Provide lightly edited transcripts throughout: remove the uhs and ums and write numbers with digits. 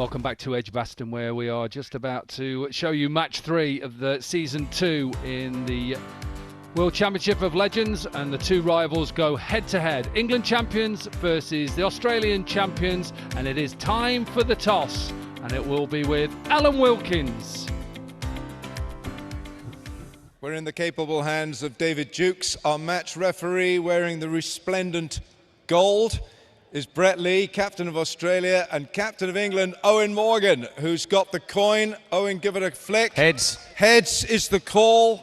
Welcome back to Edgbaston, where we are just about to show you match 3 of the season 2 in the World Championship of Legends, and the two rivals go head to head. England champions versus the Australian champions, and it is time for the toss, and it will be with Alan Wilkins. We're in the capable hands of David Jukes, our match referee. Wearing the resplendent gold is Brett Lee, captain of Australia, and captain of England, Owen Morgan, who's got the coin. Owen, give it a flick. Heads. Heads is the call.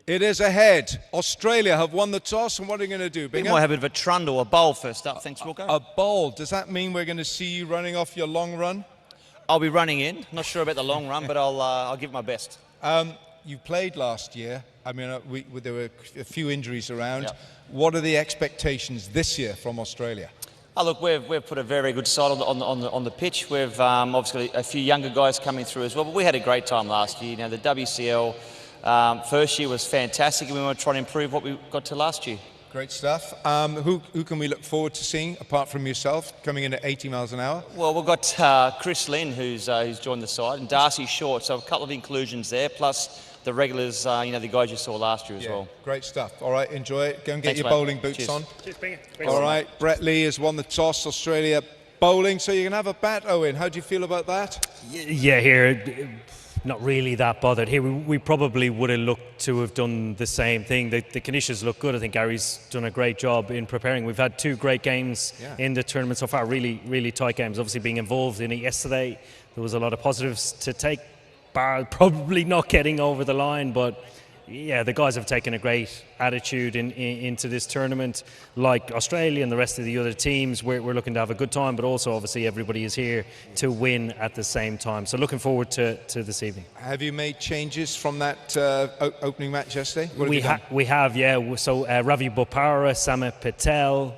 It is a head. Australia have won the toss, and what are you going to do? We might have a bit of a trundle, a bowl first up. Thanks, Wilco. A bowl. Does that mean we're going to see you running off your long run? I'll be running in. Not sure about the long run, but I'll give my best. You played last year. I mean, there were a few injuries around. Yep. What are the expectations this year from Australia? Oh, look, we've put a very good side on the pitch. We've obviously a few younger guys coming through as well, but we had a great time last year. You know, the WCL first year was fantastic, and we want to try and improve what we got to last year. Great stuff. Who can we look forward to seeing, apart from yourself, coming in at 80 miles an hour? Well, we've got Chris Lynn, who's joined the side, and Darcy Short, so a couple of inclusions there, plus the regulars, the guys you saw last year as well. Great stuff. All right, enjoy it. Go and get Thanks, your mate. bowling boots Cheers. on. Cheers, All right, Brett Lee has won the toss. Australia bowling, so you can have a bat, Owen. How do you feel about that? Yeah, here, not really that bothered. Here, we probably would have looked to have done the same thing. The conditions look good. I think Gary's done a great job in preparing. We've had 2 great games in the tournament so far, really, really tight games. Obviously, being involved in it yesterday, there was a lot of positives to take, bar probably not getting over the line, but yeah, the guys have taken a great attitude into this tournament. Like Australia and the rest of the other teams, we're looking to have a good time, but also obviously everybody is here to win at the same time. So looking forward to this evening. Have you made changes from that opening match yesterday? We have, yeah. So Ravi Bopara, Samit Patel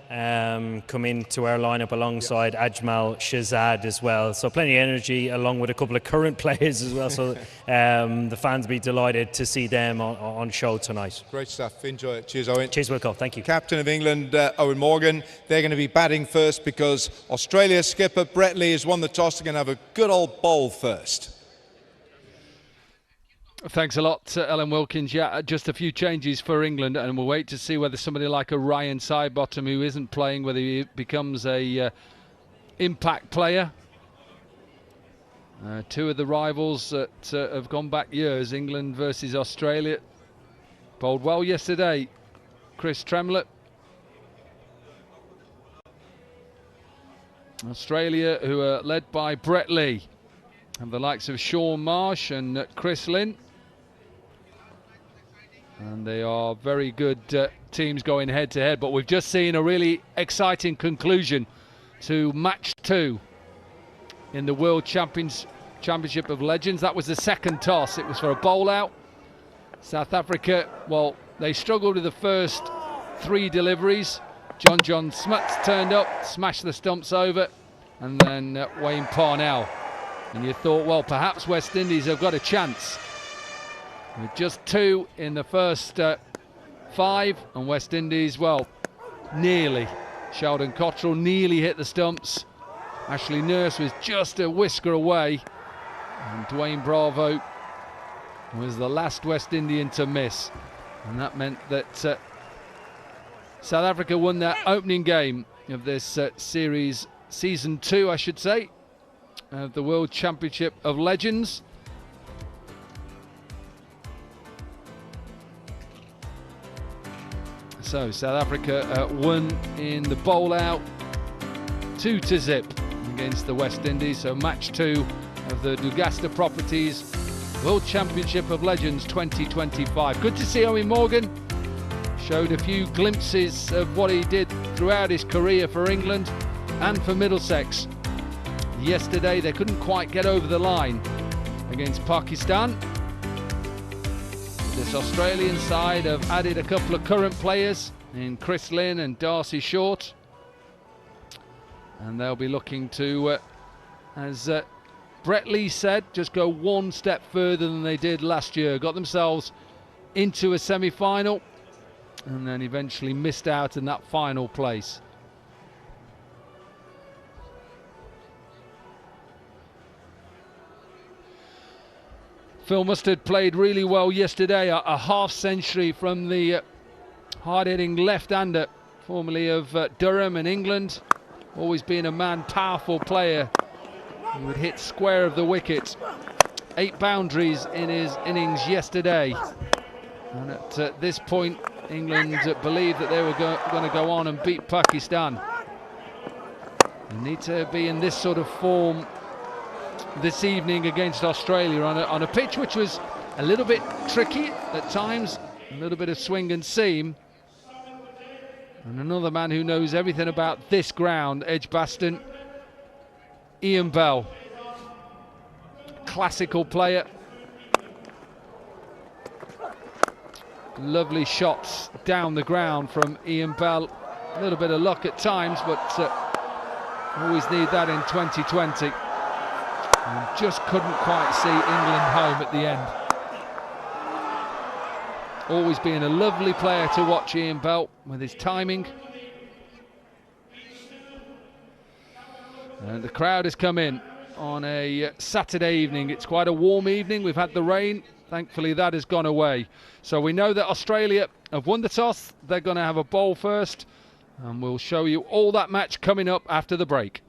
come into our lineup alongside Ajmal Shahzad as well. So plenty of energy, along with a couple of current players as well. So the fans will be delighted to see them on show tonight. Great stuff. Enjoy it. Cheers, Owen. Cheers, Wilco. Thank you. Captain of England, Owen Morgan. They're going to be batting first because Australia's skipper, Brett Lee, has won the toss. They're going to have a good old bowl first. Thanks a lot, Alan Wilkins. Yeah, just a few changes for England, and we'll wait to see whether somebody like a Ryan Sidebottom, who isn't playing, whether he becomes a impact player. 2 of the rivals that have gone back years, England versus Australia. Bowled well yesterday, Chris Tremlett. Australia, who are led by Brett Lee, and the likes of Sean Marsh and Chris Lynn. And they are very good teams going head to head, but we've just seen a really exciting conclusion to match 2 in the World Championship of Legends. That was the second toss. It was for a bowl out. South Africa, well, they struggled with the first 3 deliveries. John Smuts turned up, smashed the stumps over, and then Wayne Parnell. And you thought, well, perhaps West Indies have got a chance. With just 2 in the first 5, and West Indies, well, nearly. Sheldon Cottrell nearly hit the stumps. Ashley Nurse was just a whisker away. And Dwayne Bravo was the last West Indian to miss. And that meant that South Africa won their opening game of this series, season 2, I should say, of the World Championship of Legends. So South Africa won in the bowl out 2-0 against the West Indies. So match 2 of the Dugasta Properties World Championship of Legends 2025. Good to see Owen Morgan. Showed a few glimpses of what he did throughout his career for England and for Middlesex. Yesterday they couldn't quite get over the line against Pakistan. This Australian side have added a couple of current players in Chris Lynn and Darcy Short. And they'll be looking to, as Brett Lee said, just go one step further than they did last year. Got themselves into a semi-final and then eventually missed out in that final place. Phil Mustard played really well yesterday, a half century from the hard-hitting left-hander, formerly of Durham in England, always been a man-powerful player. He would hit square of the wicket. 8 boundaries in his innings yesterday. And at this point, England believed that they were going to go on and beat Pakistan. They need to be in this sort of form this evening against Australia on a pitch which was a little bit tricky at times, a little bit of swing and seam. And another man who knows everything about this ground, Edgbaston, Ian Bell. Classical player. Lovely shots down the ground from Ian Bell. A little bit of luck at times, but always need that in 2020. And just couldn't quite see England home at the end. Always being a lovely player to watch, Ian Bell, with his timing. And the crowd has come in on a Saturday evening. It's quite a warm evening. We've had the rain. Thankfully, that has gone away. So we know that Australia have won the toss. They're going to have a bowl first. And we'll show you all that match coming up after the break.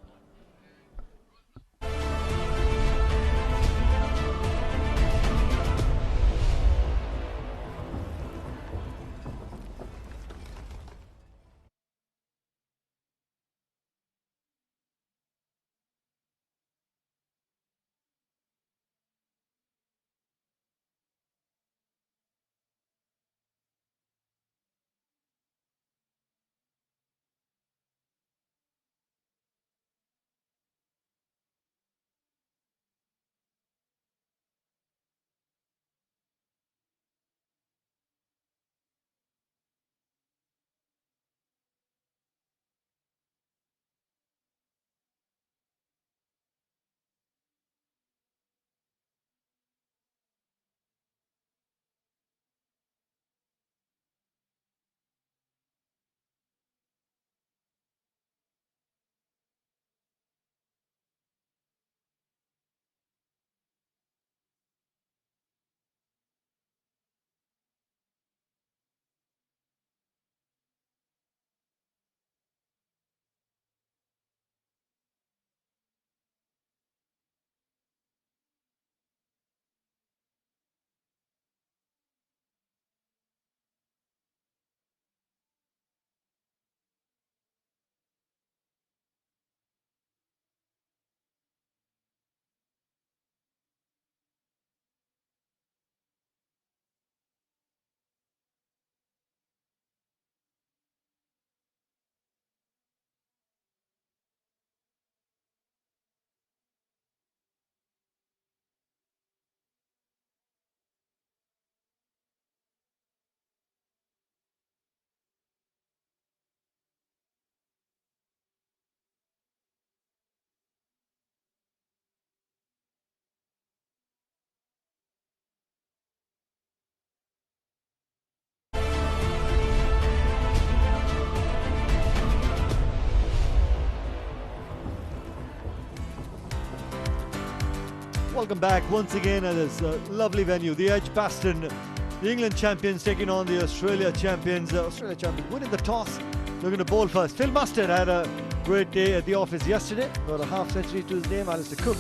Welcome back once again at this lovely venue, the Edgbaston. The England champions taking on the Australia champions. Australia champions winning the toss. They're going to bowl first. Phil Mustard had a great day at the office yesterday. Got a half century to his name. Alistair Cook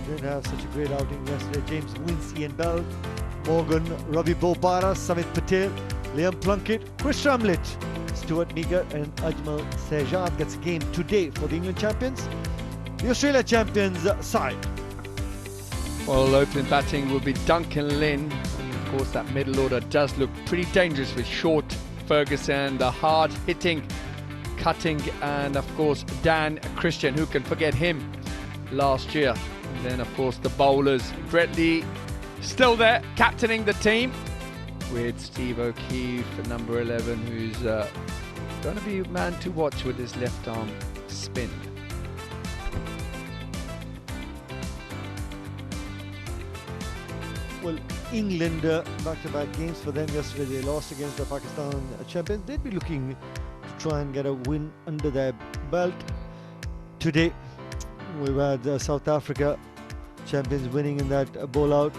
didn't have such a great outing yesterday. James Wince, Ian Bell, Morgan, Ravi Bopara, Samit Patel, Liam Plunkett, Chris Ramlett, Stuart Meager and Ajmal Sehjad gets a game today for the England champions. The Australia champions side. Well, opening batting will be Duncan Lynn. And of course, that middle order does look pretty dangerous with Short, Ferguson, the hard-hitting, cutting, and of course Dan Christian. Who can forget him last year? And then of course the bowlers, Brett Lee still there, captaining the team, with Steve O'Keefe, number 11, who's going to be a man to watch with his left arm spin. Well, England, back-to-back games for them yesterday. They lost against the Pakistan champions. They'd be looking to try and get a win under their belt. Today, we've had South Africa champions winning in that bowl out.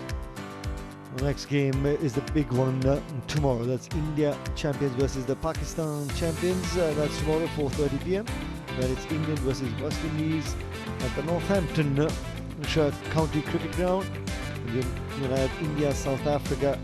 The next game is the big one tomorrow. That's India champions versus the Pakistan champions. That's tomorrow 4:30 p.m. Where it's England versus West Indies at the Northampton County Cricket Ground. You'll have India, South Africa,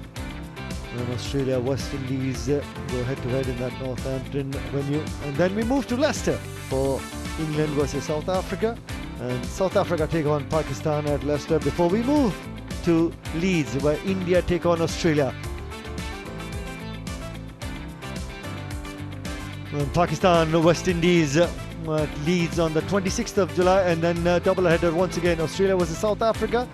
and Australia, West Indies go head-to-head in that Northampton venue. And then we move to Leicester for England versus South Africa. And South Africa take on Pakistan at Leicester before we move to Leeds, where India take on Australia. And Pakistan, West Indies Leeds on the 26th of July, and then double header once again, Australia versus South Africa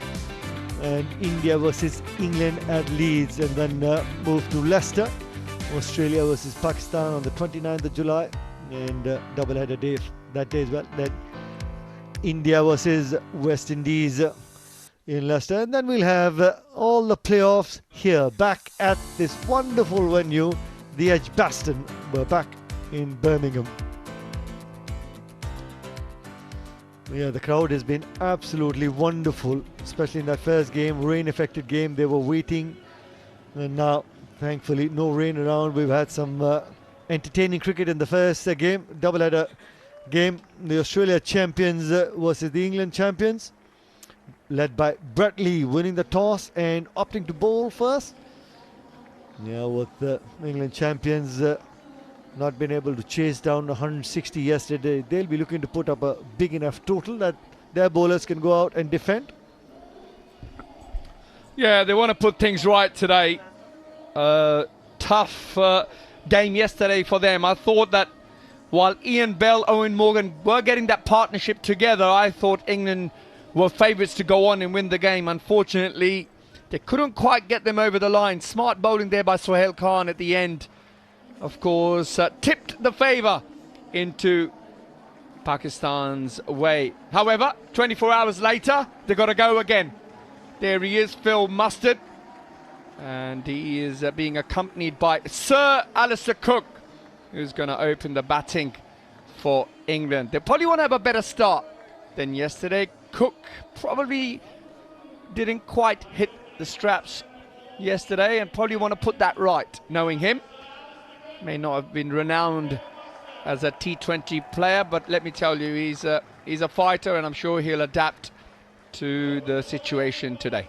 and India versus England at Leeds, and then move to Leicester, Australia versus Pakistan on the 29th of July, and double header day that day as well. Then India versus West Indies in Leicester, and then we'll have all the playoffs here back at this wonderful venue, the Edgbaston. We're back in Birmingham. Yeah, the crowd has been absolutely wonderful, especially in that first game, rain-affected game. They were waiting, and now, thankfully, no rain around. We've had some entertaining cricket in the first game, double-header game. The Australia champions versus the England champions, led by Brett Lee winning the toss and opting to bowl first. Yeah, with the England champions not been able to chase down 160 yesterday, they'll be looking to put up a big enough total that their bowlers can go out and defend. Yeah, they want to put things right today. Tough game yesterday for them. I thought that while Ian Bell, Owen Morgan were getting that partnership together, I thought England were favourites to go on and win the game. Unfortunately, they couldn't quite get them over the line. Smart bowling there by Sohail Khan at the end, of course, tipped the favour into Pakistan's way. However, 24 hours later, they've got to go again. There he is, Phil Mustard, and he is being accompanied by Sir Alistair Cook, who's going to open the batting for England. They probably want to have a better start than yesterday. Cook probably didn't quite hit the straps yesterday and probably want to put that right, knowing him. May not have been renowned as a T20 player, but let me tell you, he's a fighter, and I'm sure he'll adapt to the situation today.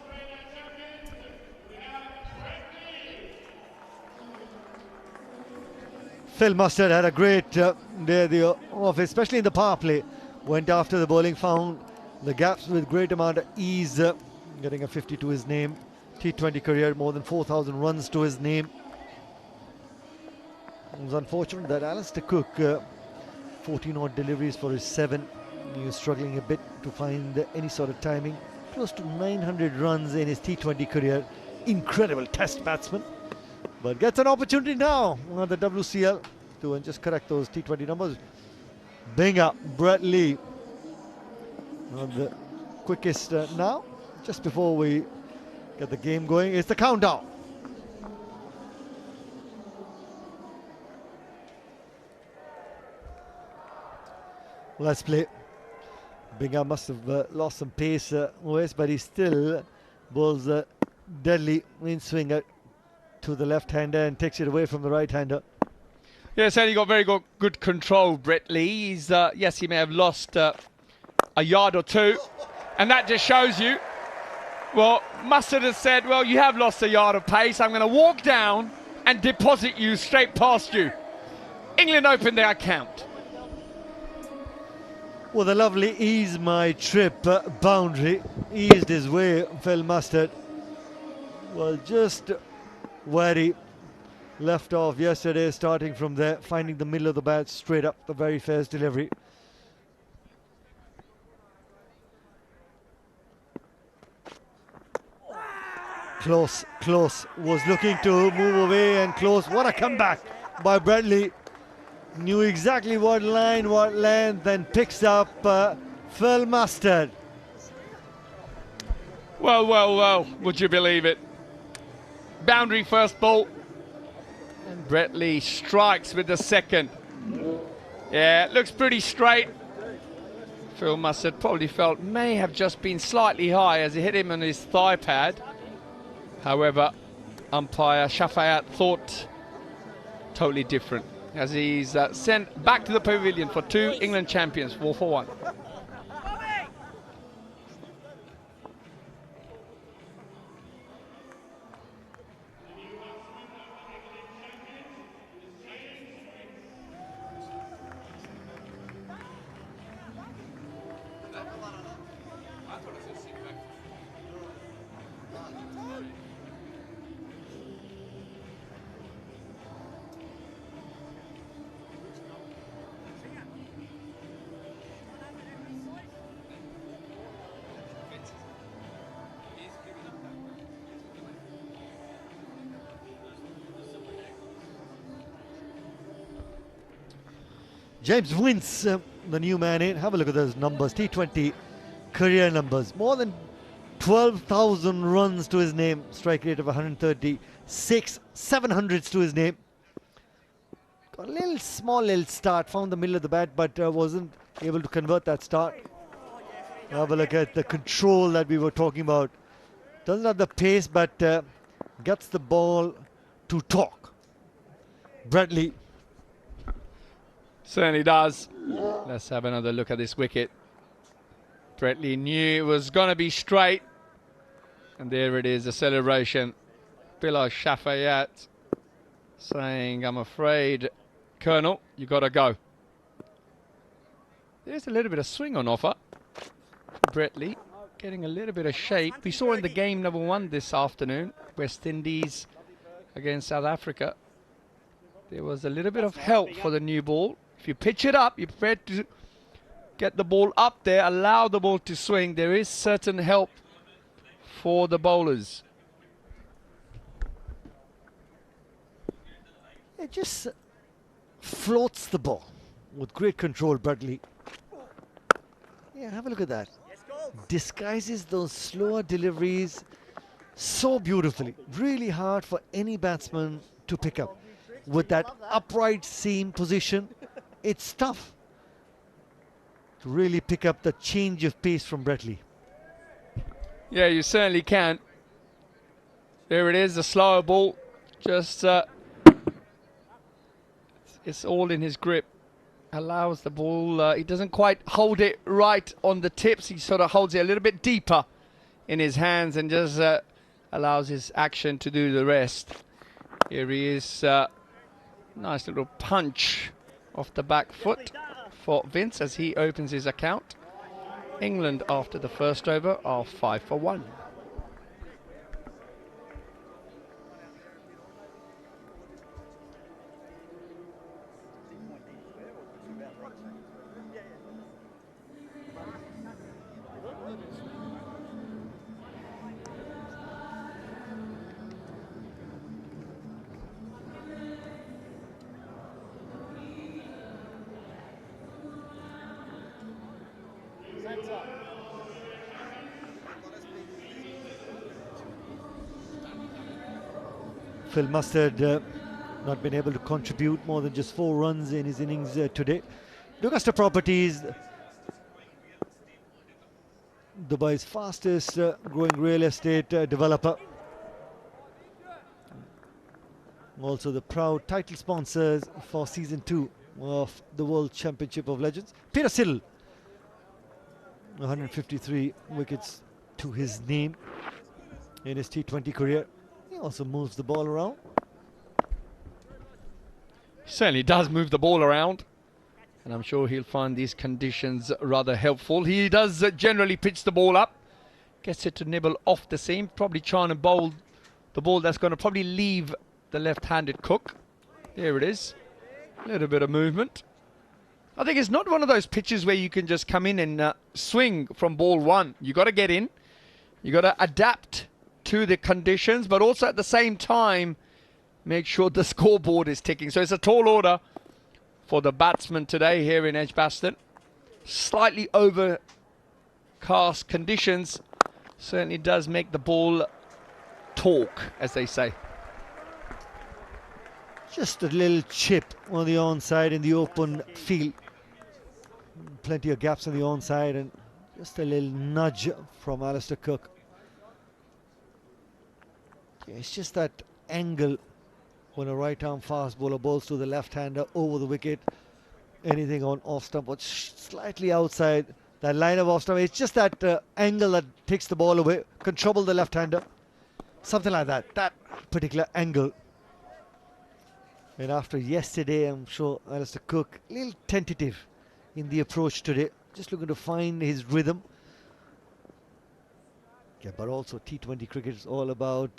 Phil Mustard had a great day off, especially in the power play. Went after the bowling, found the gaps with great amount of ease, getting a 50 to his name. T20 career, more than 4,000 runs to his name. It was unfortunate that Alistair Cook, 14 odd deliveries for his 7. He was struggling a bit to find any sort of timing. Close to 900 runs in his T20 career. Incredible test batsman. But gets an opportunity now on the WCL to just correct those T20 numbers. Bring up Brett Lee on the quickest now. Just before we get the game going, it's the countdown. Let's play. Bingham must have lost some pace, but he still bowls deadly in swinger to the left-hander and takes it away from the right-hander. Yeah, so he got very good control, Brett Lee. He's, yes, he may have lost a yard or two, and that just shows you, well, Mustard has said, well, you have lost a yard of pace. I'm going to walk down and deposit you straight past you. England open their account. Well, the lovely ease my trip boundary eased his way, Phil Mustard. Well, just where he left off yesterday, starting from there, finding the middle of the bat straight up, the very first delivery. Close was looking to move away, and Close, what a comeback by Bradley. Knew exactly what line, what length, and picks up Phil Mustard. Well, would you believe it? Boundary first ball, and Brett Lee strikes with the second. Yeah, it looks pretty straight. Phil Mustard probably felt may have just been slightly high as he hit him on his thigh pad. However, umpire Shafayat thought totally different as he's sent back to the pavilion for 2 England champions, 4 for 1. James Wince, the new man in. Have a look at those numbers. T20 career numbers. More than 12,000 runs to his name. Strike rate of 136. 700s to his name. Got a small little start. Found the middle of the bat, but wasn't able to convert that start. Have a look at the control that we were talking about. Doesn't have the pace, but gets the ball to talk. Bradley. Certainly does. Let's have another look at this wicket. Bretley knew it was going to be straight. And there it is, the celebration. Bilal Shafayat saying, I'm afraid, Colonel, you got to go. There's a little bit of swing on offer. Bretley getting a little bit of shape. We saw in the game number 1 this afternoon, West Indies against South Africa. There was a little bit of help for the new ball. If you pitch it up, you're prepared to get the ball up there, allow the ball to swing. There is certain help for the bowlers. It just floats the ball with great control, Bradley. Yeah, have a look at that. Disguises those slower deliveries so beautifully. Really hard for any batsman to pick up. With that upright seam position, it's tough to really pick up the change of pace from Bretley. Yeah, you certainly can. There it is, the slower ball. Just, it's all in his grip. Allows the ball, he doesn't quite hold it right on the tips. He sort of holds it a little bit deeper in his hands and just allows his action to do the rest. Here he is, nice little punch off the back foot for Vince as he opens his account. England after the first over are 5 for 1. Phil Mustard not been able to contribute more than just 4 runs in his innings today. Augusta Properties, Dubai's fastest growing real estate developer. Also the proud title sponsors for season 2 of the World Championship of Legends. Peter Siddle, 153 wickets to his name in his T20 career. He also moves the ball around. Certainly does move the ball around, and I'm sure he'll find these conditions rather helpful. He does generally pitch the ball up, gets it to nibble off the seam, probably trying to bowl the ball that's going to probably leave the left-handed Cook. There it is, a little bit of movement. I think it's not one of those pitches where you can just come in and swing from ball 1. You got to get in, you got to adapt to the conditions, but also at the same time make sure the scoreboard is ticking. So it's a tall order for the batsman today here in Edgbaston. Slightly overcast conditions certainly does make the ball talk, as they say. Just a little chip on the onside in the open field. Plenty of gaps on the onside and just a little nudge from Alistair Cook. It's just that angle when a right-arm fast bowler bowls to the left-hander over the wicket. Anything on off-stump or slightly outside that line of off-stump. It's just that angle that takes the ball away, can trouble the left-hander. Something like that, that particular angle. And after yesterday, I'm sure Alistair Cook, a little tentative in the approach today. Just looking to find his rhythm. Yeah, but also T20 cricket is all about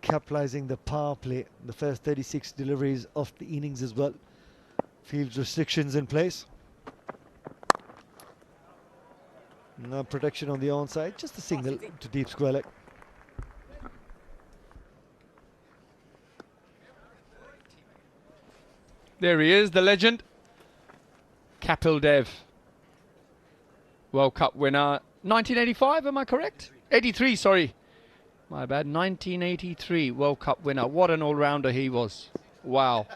capitalizing the power play. The first 36 deliveries of the innings as well. Field restrictions in place. Now protection on the onside. Just a single to deep square leg. There he is, the legend. Kapil Dev. World Cup winner. 1985, am I correct? 83, sorry. My bad. 1983 World Cup winner. What an all-rounder he was. Wow.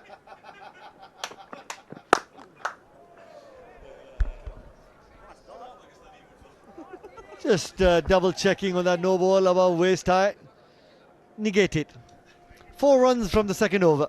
Just double checking on that no ball above waist high. Negated. 4 runs from the second over.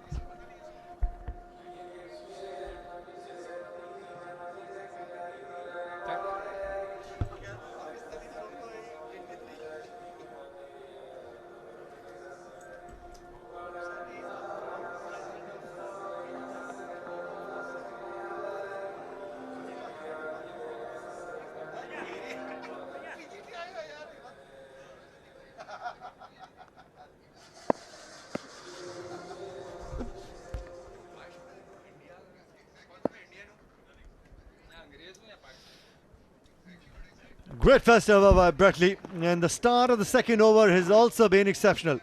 Great first over by Brett Lee, and the start of the second over has also been exceptional.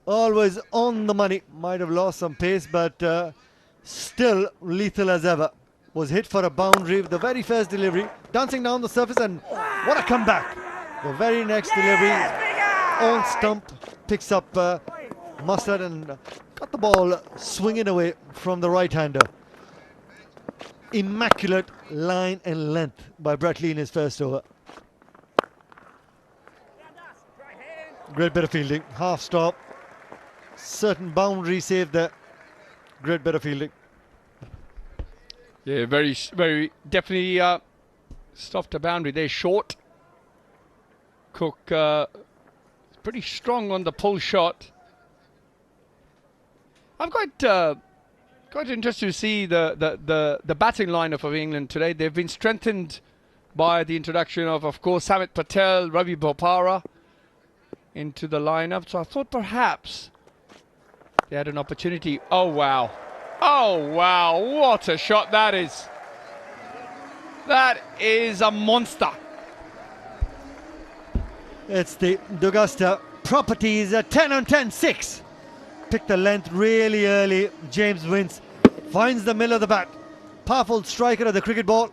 Always on the money, might have lost some pace, but still lethal as ever. Was hit for a boundary with the very first delivery, dancing down the surface, and what a comeback. The very next delivery, on stump, picks up Mustard and got the ball swinging away from the right-hander. Immaculate line and length by Brett Lee in his first over. Great bit of fielding, half stop, certain boundary save there. Great bit of fielding. Yeah, very definitely stuffed a boundary. They're short. Cook pretty strong on the pull shot. I'm quite interested to see the batting lineup of England today. They've been strengthened by the introduction of course, Hamid Patel, Ravi Bopara into the lineup. So I thought perhaps they had an opportunity. Oh, wow. Oh, wow. What a shot that is. That is a monster. It's the D'Augusta Properties 10 on 10, 6. Picked the length really early. James Vince finds the middle of the bat. Powerful striker of the cricket ball.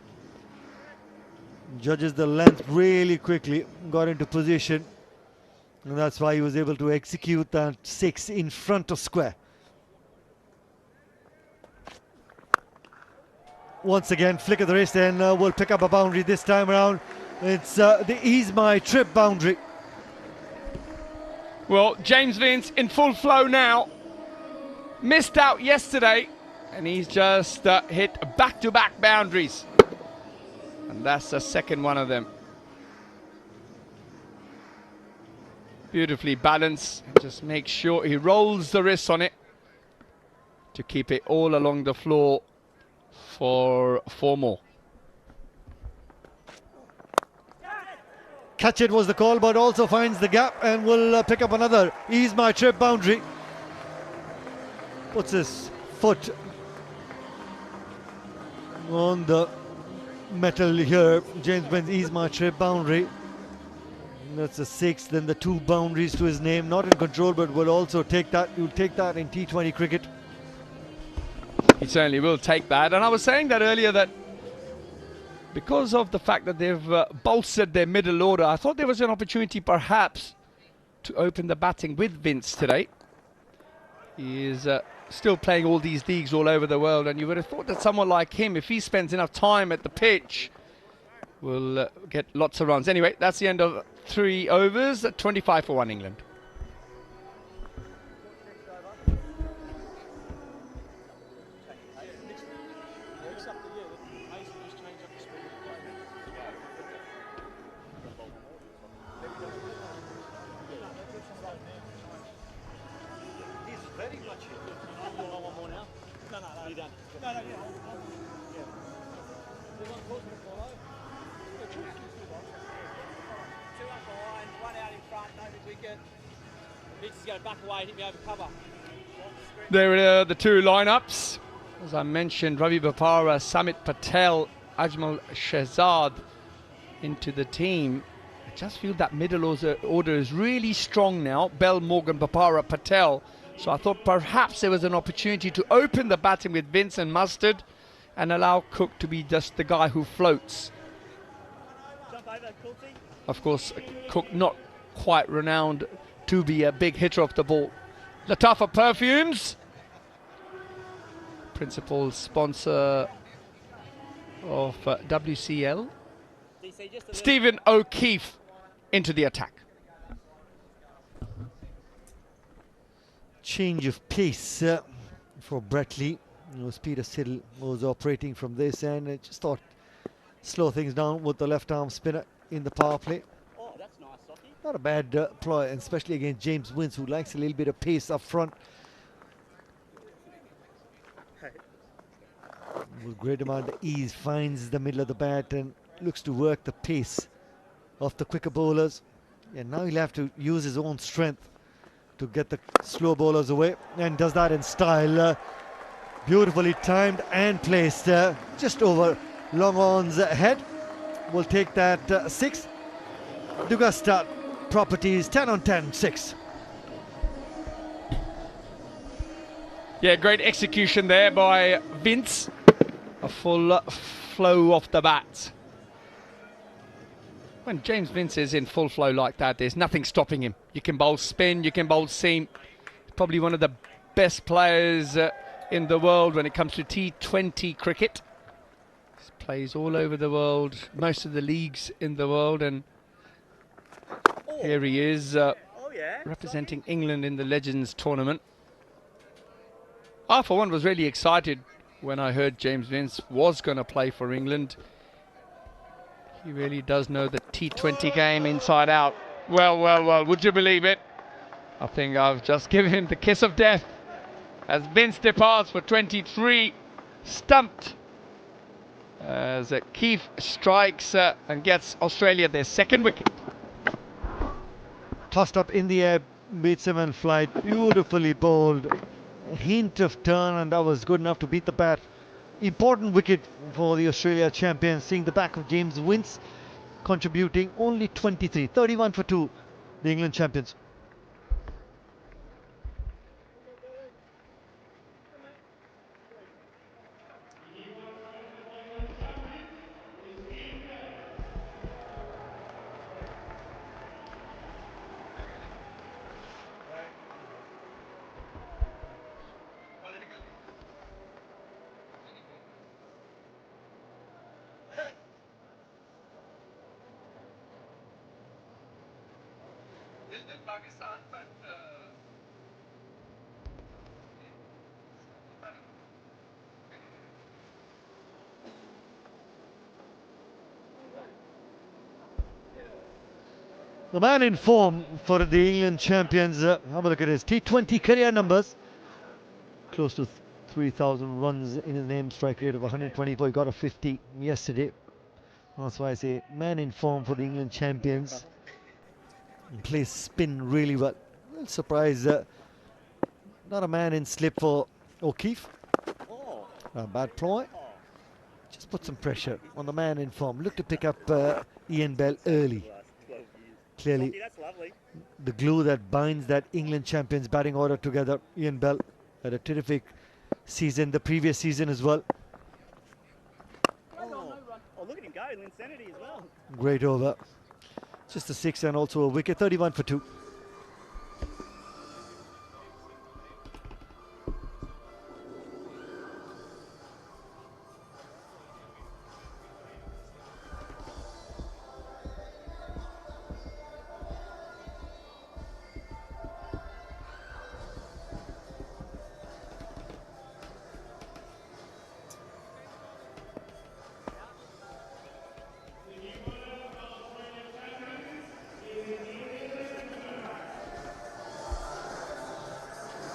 Judges the length really quickly. Got into position. And that's why he was able to execute that 6 in front of square. Once again, flick of the wrist, and we'll pick up a boundary this time around. It's the Ease My Trip boundary. Well, James Vince in full flow now. Missed out yesterday, and he's just hit back-to-back boundaries. And that's the second one of them. Beautifully balanced. Just make sure he rolls the wrist on it to keep it all along the floor for 4 more. Catch it was the call, but also finds the gap and will pick up another Ease My Trip boundary. Puts his foot on the metal here. James Ben's Ease My Trip boundary. That's a 6, then the 2 boundaries to his name. Not in control, but will also take that. You'll take that in T20 cricket. He certainly will take that. And I was saying that earlier, that because of the fact that they've bolstered their middle order, I thought there was an opportunity perhaps to open the batting with Vince today. He is still playing all these leagues all over the world, and you would have thought that someone like him, if he spends enough time at the pitch, will get lots of runs. Anyway, that's the end of 3 overs, 25 for 1 England. There are the 2 lineups. As I mentioned, Ravi Bopara, Samit Patel, Ajmal Shehzad into the team. I just feel that middle order is really strong now. Bell, Morgan, Bopara, Patel. So I thought perhaps there was an opportunity to open the batting with Vince and Mustard and allow Cook to be just the guy who floats. Of course, Cook not quite renowned to be a big hitter of the ball. Latafa Perfumes, principal sponsor of WCL. Stephen O'Keefe into the attack. Change of pace for Brett Lee. You know, Peter Siddle was operating from this end. I just thought slow things down with the left arm spinner in the power play. Oh, that's nice, Socky. Not a bad ploy, and especially against James Wince, who likes a little bit of pace up front. With great amount of ease, finds the middle of the bat and looks to work the pace of the quicker bowlers. And now he'll have to use his own strength to get the slow bowlers away, and does that in style. Beautifully timed and placed just over long on's head. We'll take that 6. D'Augusta Properties 10 on 10, 6. Yeah, great execution there by Vince. A full flow off the bat. When James Vince is in full flow like that, there's nothing stopping him. You can bowl spin, you can bowl seam. Probably one of the best players in the world when it comes to T20 cricket. He plays all over the world, most of the leagues in the world, and here he is representing England in the Legends tournament. I, for one, was really excited when I heard James Vince was going to play for England. He really does know the T20 game inside out. Well, would you believe it? I think I've just given him the kiss of death as Vince departs for 23, stumped as Keefe strikes and gets Australia their 2nd wicket. Tossed up in the air, beats him in flight, beautifully bowled. A hint of turn, and that was good enough to beat the bat. Important wicket for the Australia champions, seeing the back of James Wince, contributing only 23, 31 for 2, the England champions. The man in form for the England champions, have a look at his T20 career numbers. Close to 3,000 runs in his name, strike rate of 124. He got a 50 yesterday. That's why I say man in form for the England champions. He plays spin really well. Well, surprise, not a man in slip for O'Keefe. A bad ploy. Just put some pressure on the man in form. Look to pick up Ian Bell early. Clearly, the glue that binds that England champions batting order together. Ian Bell had a terrific season the previous season as well. Oh, look at him go, Linsanity as well. Great over. Just a 6 and also a wicket, 31 for 2.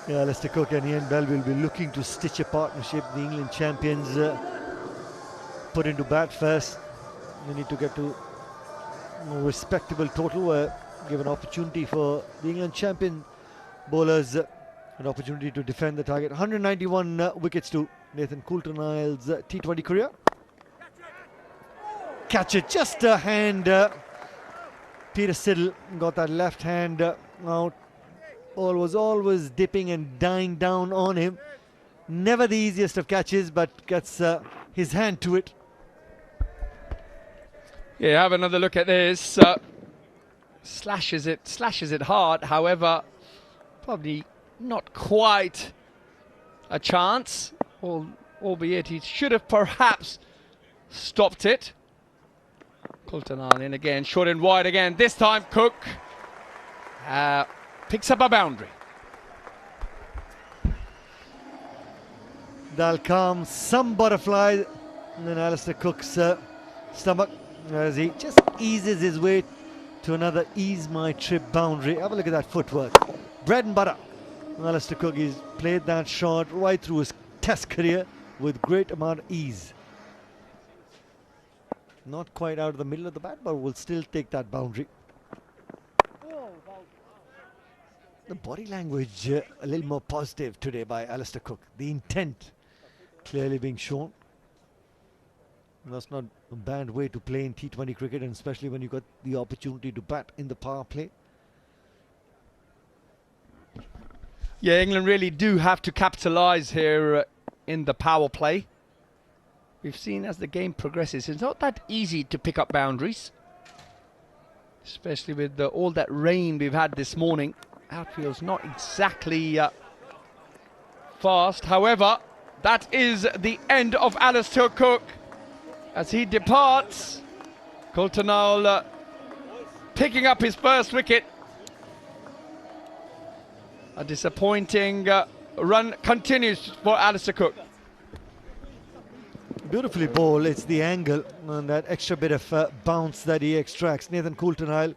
Yeah, Alistair Cook and Ian Bell will be looking to stitch a partnership. The England champions put into bat first. They need to get to a respectable total, give an opportunity for the England champion bowlers an opportunity to defend the target. 191 wickets to Nathan Coulter-Nile's T20 career. Catch it, just a hand. Peter Siddle got that left hand out. Ball was always dipping and dying down on him. Never the easiest of catches, but gets his hand to it. Yeah, have another look at this. Slashes it hard. However, probably not quite a chance, albeit he should have perhaps stopped it. Coulter-Nile in again, short and wide again. This time Cook picks up a boundary. That'll calm some butterfly in Alistair Cook's stomach as he just eases his way to another ease my trip boundary. Have a look at that footwork. Bread and butter. Alistair Cook, he's played that shot right through his test career with great amount of ease. Not quite out of the middle of the bat, but will still take that boundary. The body language a little more positive today by Alistair Cook. The intent clearly being shown. That's not a bad way to play in T20 cricket, and especially when you got the opportunity to bat in the power play. Yeah, England really do have to capitalise here in the power play. We've seen as the game progresses, it's not that easy to pick up boundaries, especially with all that rain we've had this morning. Outfield's not exactly fast. However, that is the end of Alistair Cook as he departs. Coulter-Nile picking up his first wicket. A disappointing run continues for Alistair Cook. Beautifully bowled. It's the angle and that extra bit of bounce that he extracts. Nathan Coulter-Nile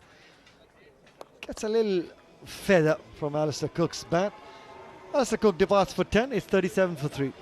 gets a little feather from Alistair Cook's bat. Alistair Cook departs for 10. It's 37 for 3.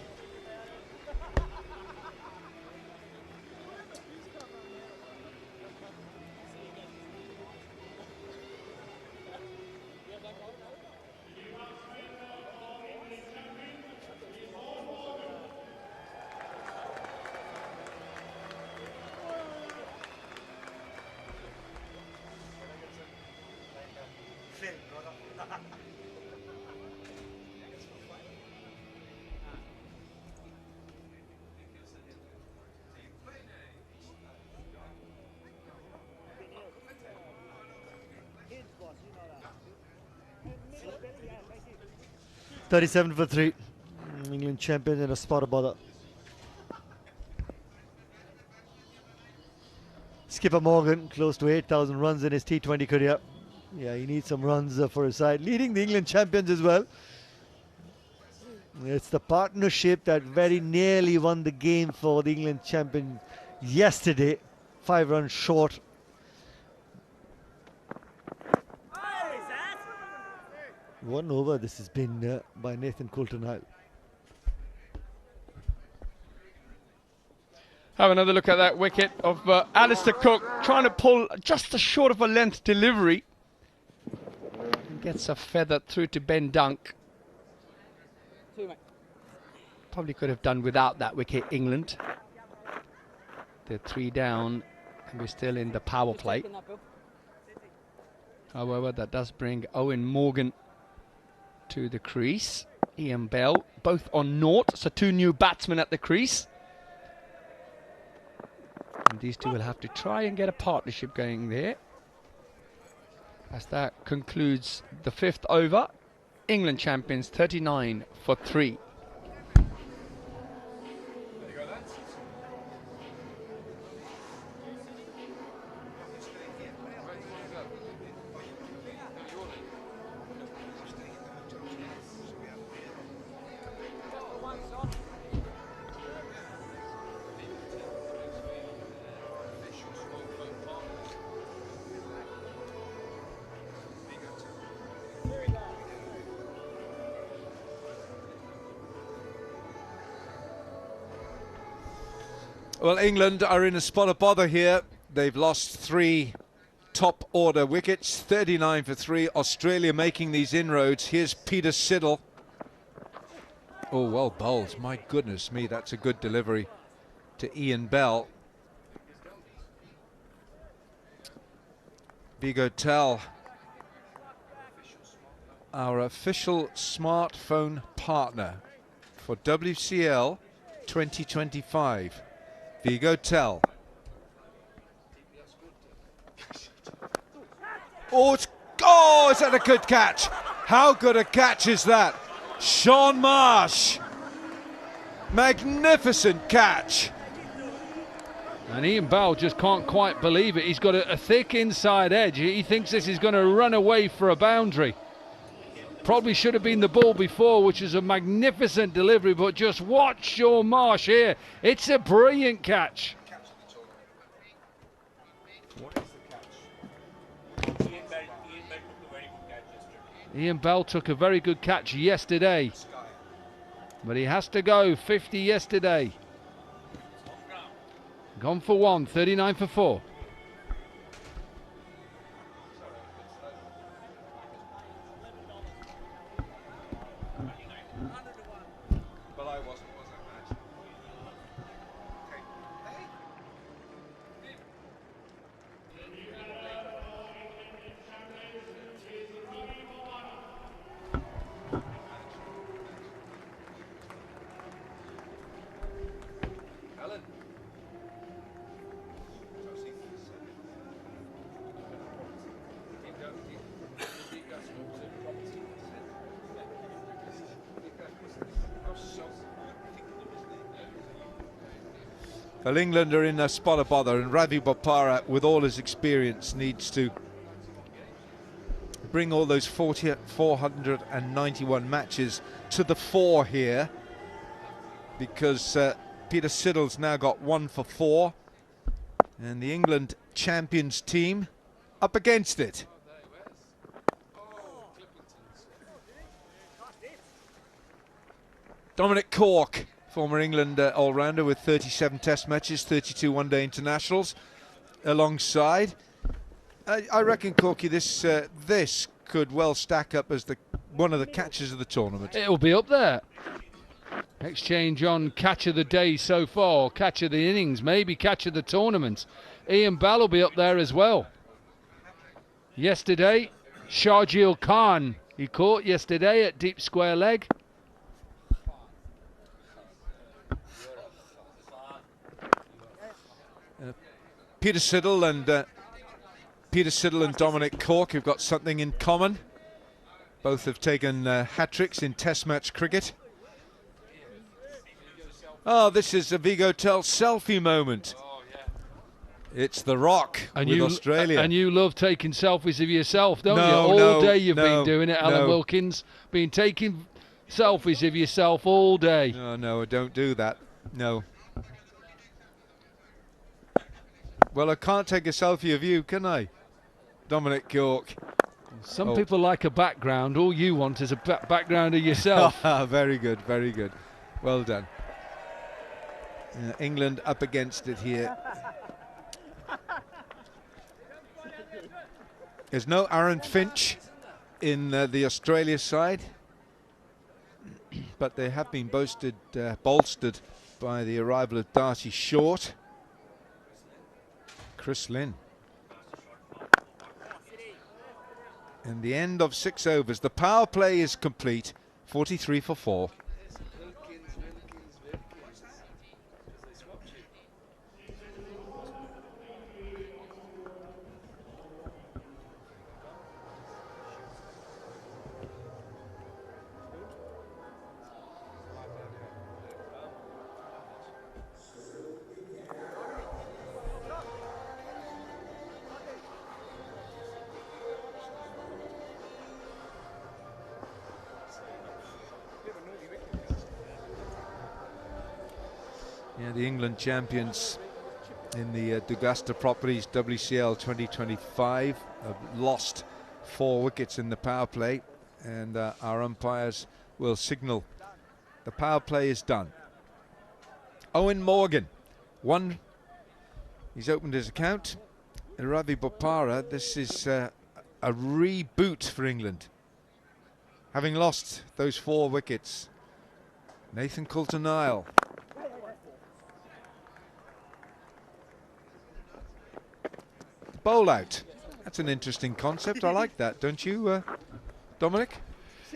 .37 for 3. England champions in a spot of bother. Skipper Morgan, close to 8,000 runs in his T20 career. Yeah, he needs some runs for his side. Leading the England champions as well. It's the partnership that very nearly won the game for the England champion yesterday. 5 runs short. One over this has been by Nathan Coulter-Nile. Have another look at that wicket of Alistair Cook, trying to pull just a short of a length delivery. And gets a feather through to Ben Dunk. Probably could have done without that wicket, England. They're 3 down and we're still in the power play. However, that does bring Owen Morgan to the crease. Ian Bell, both on naught, so 2 new batsmen at the crease. And these two will have to try and get a partnership going there. As that concludes the 5th over, England champions 39 for 3. Well, England are in a spot of bother here. They've lost 3 top order wickets, 39 for 3. Australia making these inroads. Here's Peter Siddle. Oh, well bowled. My goodness me, that's a good delivery to Ian Bell. Vigotel, our official smartphone partner for WCL 2025. Vigotel. Oh, is that a good catch? How good a catch is that? Sean Marsh. Magnificent catch. And Ian Bell just can't quite believe it. He's got a thick inside edge. He thinks this is going to run away for a boundary. Probably should have been the ball before, which is a magnificent delivery, but just watch Sean Marsh here. It's a brilliant catch. Ian Bell took a very good catch yesterday, but he has to go 50 yesterday. Gone for 1, 39 for 4. Well, England are in a spot of bother, and Ravi Bopara, with all his experience, needs to bring all those 491 matches to the fore here, because Peter Siddle's now got 1 for 4, and the England champions team up against it. Dominic Cork, former England all-rounder with 37 test matches, 32 one-day internationals alongside. I reckon, Corky, this could well stack up as one of the catches of the tournament. It'll be up there. Exchange on catch of the day so far, catch of the innings, maybe catch of the tournament. Ian Bell will be up there as well. Yesterday, Shahjeel Khan, he caught yesterday at deep square leg. Peter Siddle and Dominic Cork have got something in common. Both have taken hat-tricks in test match cricket. Oh, this is a Vigotel selfie moment. It's the Rock with Australia. And you love taking selfies of yourself, don't you? No, all day you've been doing it, Alan Wilkins. Been taking selfies of yourself all day. No, I don't do that. No. Well, I can't take a selfie of you, can I? Dominic Cork. Some people like a background. All you want is a background of yourself. Very good, very good. Well done. England up against it here. There's no Aaron Finch in the Australia side, but they have been bolstered by the arrival of Darcy Short. Chris Lynn. And the end of 6 overs. The power play is complete. 43 for 4. Yeah, the England champions in the Augusta Properties WCL 2025 have lost 4 wickets in the power play, and our umpires will signal the power play is done. Owen Morgan One, he's opened his account. And Ravi Bopara, this is a reboot for England. Having lost those 4 wickets. Nathan Coulter-Nile. Bowl out. That's an interesting concept. I like that, don't you, Dominic?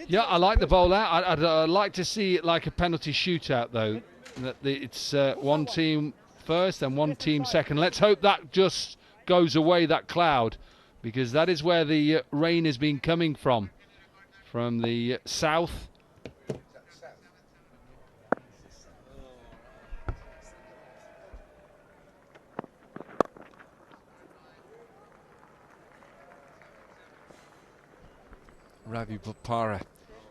Yeah, I like the bowl out. I'd like to see it like a penalty shootout, though. That it's one team first and one team second. Let's hope that just goes away, that cloud, because that is where the rain has been coming from the south. Ravi Bopara,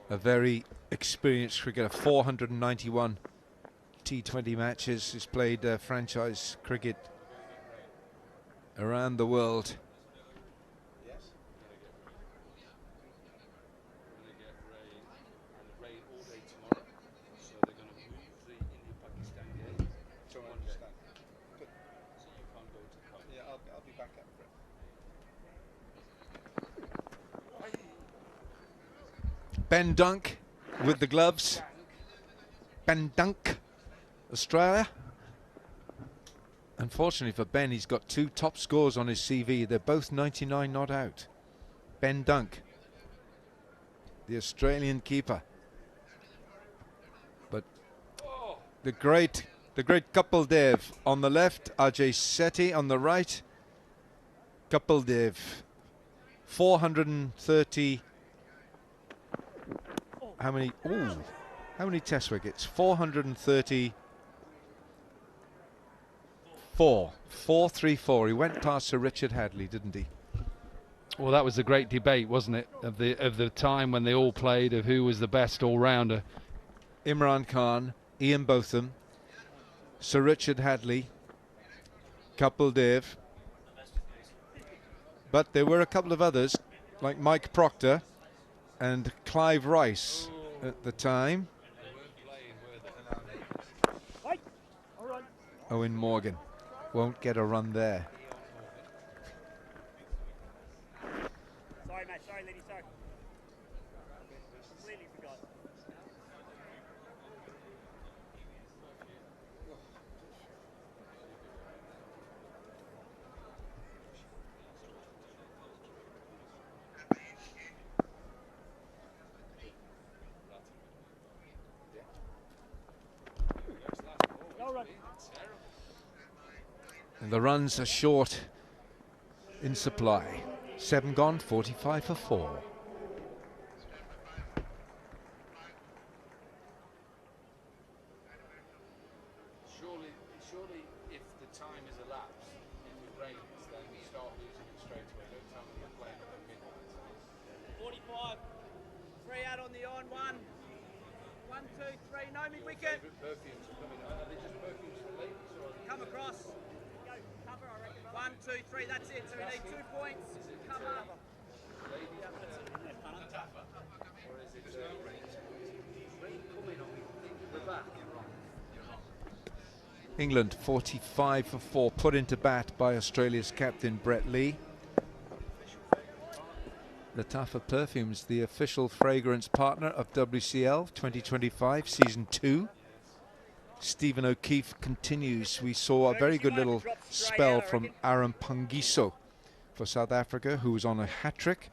a very experienced cricketer, 491 T20 matches. He's played franchise cricket around the world. Ben Dunk with the gloves. Ben Dunk, Australia. Unfortunately for Ben, he's got 2 top scores on his CV. They're both 99 not out. Ben Dunk, the Australian keeper. But the great Kapil Dev on the left, Ajay Sethi on the right. Kapil Dev, 430. How many? Ooh, how many Test wickets? 434. 434. He went past Sir Richard Hadley, didn't he? Well, that was a great debate, wasn't it, of the time when they all played, of who was the best all-rounder. Imran Khan, Ian Botham, Sir Richard Hadley, Kapil Dev. But there were a couple of others, like Mike Proctor and Clive Rice at the time. Owen Morgan won't get a run there. Sorry, mate. Sorry, Liddy. Sorry. Completely forgot. And the runs are short in supply. 7 gone, 45 for 4. Surely, if the time is elapsed, if it rains, then we start losing it straight away. Don't tell me you're playing at the midnight. 45. 3 out on the on. 1. 1, 2, 3. No mid wicket. Perfumes are coming out. Are they just perfumes for ladies? Or Come across. Go cover, I reckon. 1, 2, 3. That's it. So we need 2 points. Cover. England 45 for 4, put into bat by Australia's captain Brett Lee. Latafa Perfumes, the official fragrance partner of WCL 2025 Season 2. Stephen O'Keefe continues. We saw a very good little spell from Aaron Pangiso for South Africa, who was on a hat-trick.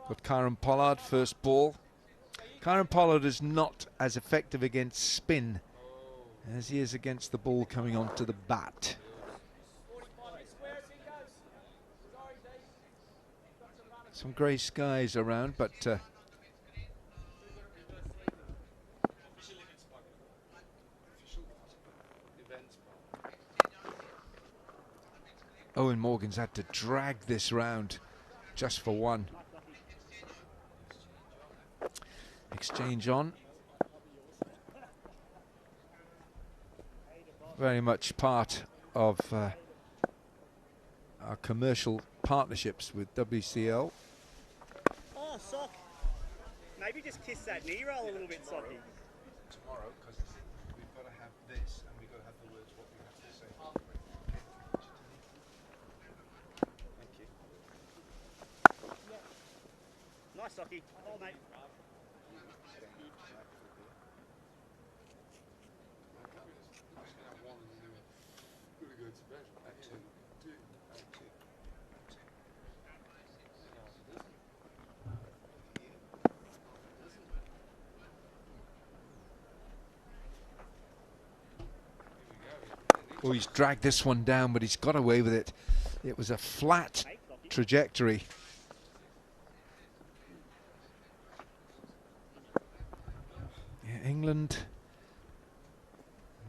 But Kieran Pollard, first ball. Kieran Pollard is not as effective against spin as he is against the ball coming onto the bat. Some grey skies around, but Owen Morgan's had to drag this round just for 1. Exchange on. Very much part of our commercial partnerships with WCL. Oh, sock. Maybe just kiss that knee roll a little bit, Socky. Tomorrow, because we've got to have this and we've got to have the words what we have to say. Nice, Socky. Oh, mate. Oh, he's dragged this one down, but he's got away with it. It was a flat trajectory. Yeah, England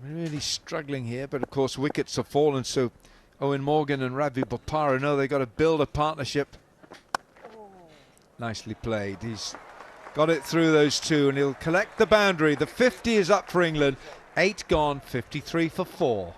really struggling here, but of course wickets have fallen, so Owen Morgan and Ravi Bopara know they've got to build a partnership. Nicely played. He's got it through those two, and he'll collect the boundary. The 50 is up for England. 8 gone, 53 for 4.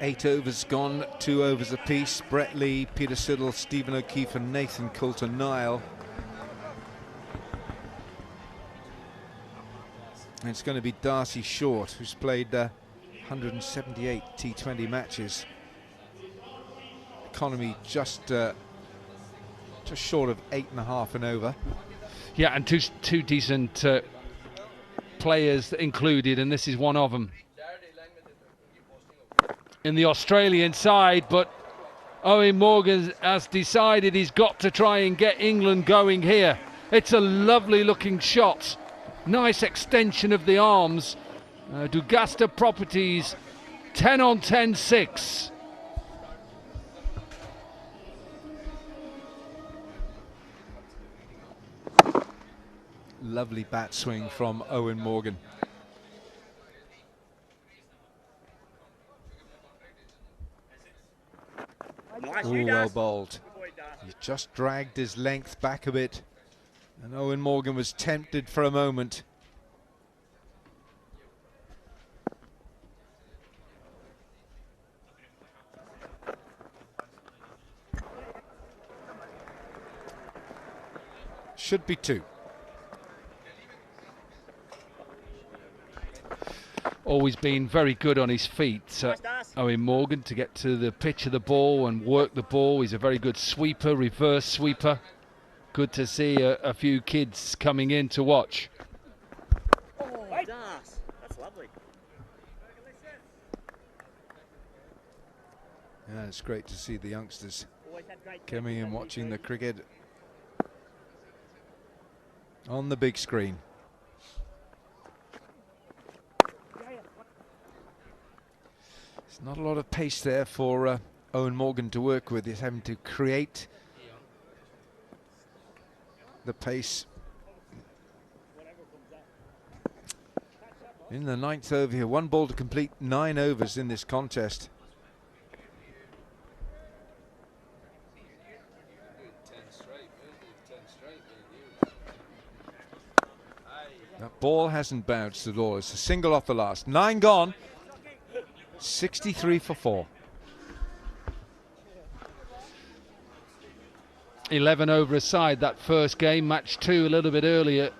Eight overs gone, 2 overs apiece. Brett Lee, Peter Siddle, Stephen O'Keefe and Nathan Coulter-Nile. And it's going to be Darcy Short, who's played 178 T20 matches. Economy just short of 8.5 and over. Yeah, and two decent players included, and this is one of them in the Australian side. But Owen Morgan has decided he's got to try and get England going here. It's a lovely looking shot, nice extension of the arms. Dugasta Properties 10 on 10 6. Lovely bat swing from Owen Morgan. Ooh, well bowled. He just dragged his length back a bit, and Owen Morgan was tempted for a moment. Should be 2. Always been very good on his feet, Owen Morgan, to get to the pitch of the ball and work the ball. He's a very good sweeper, reverse sweeper. Good to see a few kids coming in to watch. Oh, Das. That's lovely. Yeah, it's great to see the youngsters coming and watching the cricket on the big screen. There's not a lot of pace there for Owen Morgan to work with. He's having to create the pace. In the 9th over here, 1 ball to complete 9 overs in this contest. That ball hasn't bounced at all. It's a single off the last. 9 gone. 63 for 4. 11 over aside that first game, match 2 a little bit earlier.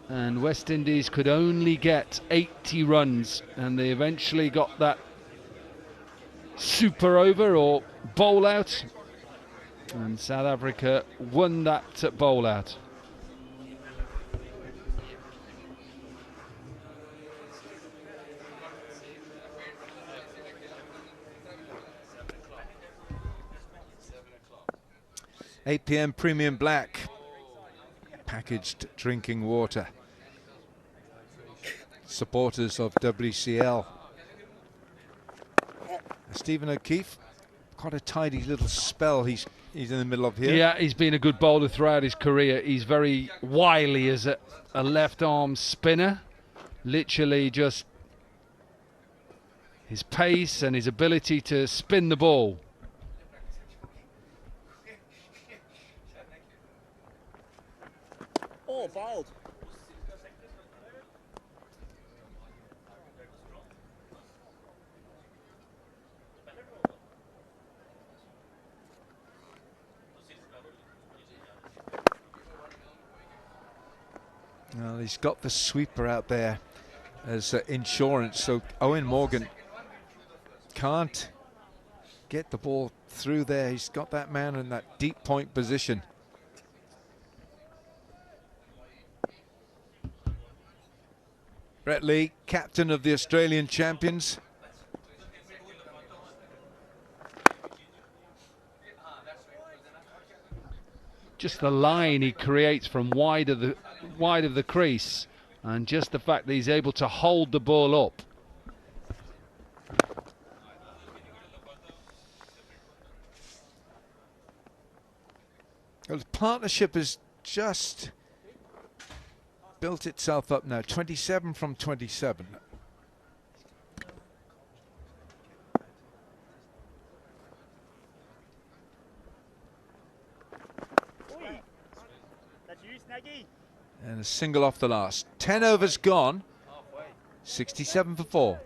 And West Indies could only get 80 runs, and they eventually got that super over or bowl out, and South Africa won that bowl out. $8 p.m. Premium Black, packaged drinking water. Supporters of WCL. Stephen O'Keefe, quite a tidy little spell he's in the middle of here. Yeah, he's been a good bowler throughout his career. He's very wily as a left arm spinner. Literally just his pace and his ability to spin the ball. Oh, bowled. Well, he's got the sweeper out there as insurance, so Owen Morgan can't get the ball through there. He's got that man in that deep point position. Brett Lee, captain of the Australian champions. Just the line he creates from wide of the crease, and just the fact that he's able to hold the ball up. Well, the partnership has just built itself up now. 27 from 27. And a single off the last. 10 overs gone. 67 for 4.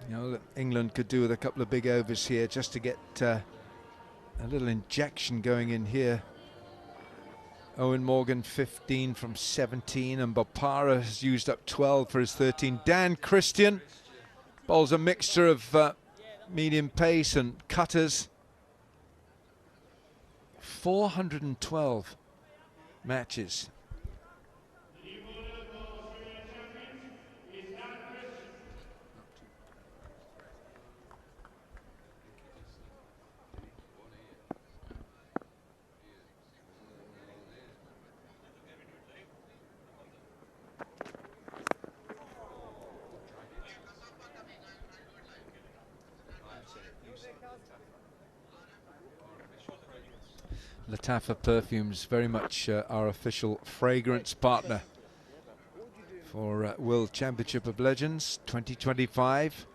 You know, England could do with a couple of big overs here just to get a little injection going in here. Owen Morgan 15 from 17, and Bopara has used up 12 for his 13. Dan Christian bowls a mixture of medium pace and cutters. 412 matches. Latafa Perfumes, very much our official fragrance partner for World Championship of Legends 2025.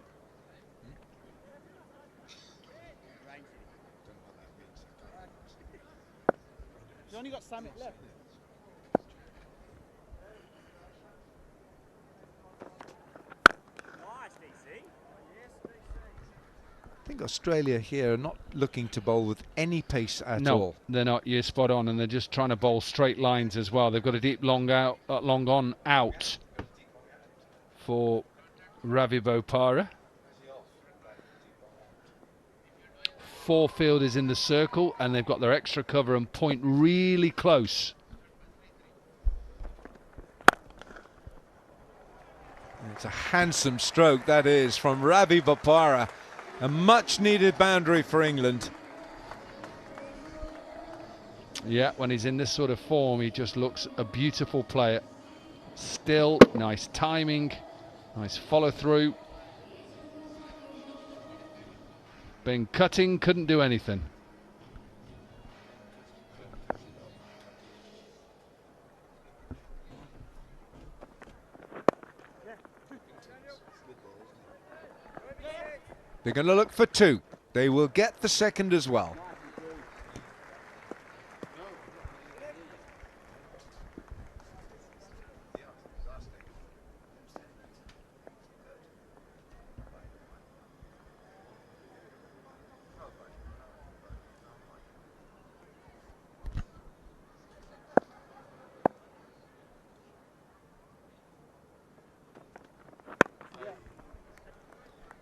He's only got Summit left. Nice, DC. I think Australia here are not looking to bowl with any pace at No, all. they're not. You're spot on, and they're just trying to bowl straight lines as well. They've got a deep long on out for Ravi Bopara. 4 fielders in the circle, and they've got their extra cover and point really close. It's a handsome stroke, that is, from Ravi Bopara. A much needed boundary for England. Yeah, when he's in this sort of form, he just looks a beautiful player. Still, nice timing, nice follow through. Been cutting, couldn't do anything. They're going to look for 2. They will get the second as well.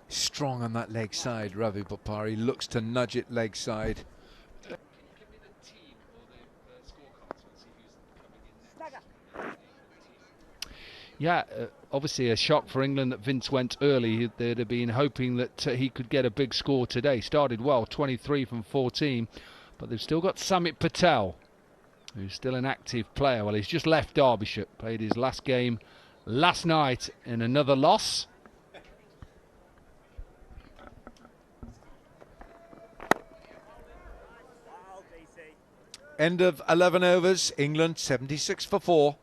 Strong on that leg side, Ravi Bopara. He looks to nudge it leg side. Yeah, obviously a shock for England that Vince went early. They'd have been hoping that he could get a big score today. Started well, 23 from 14, but they've still got Samit Patel, who's still an active player. Well, he's just left Derbyshire, played his last game last night in another loss. End of 11 overs, England 76 for 4.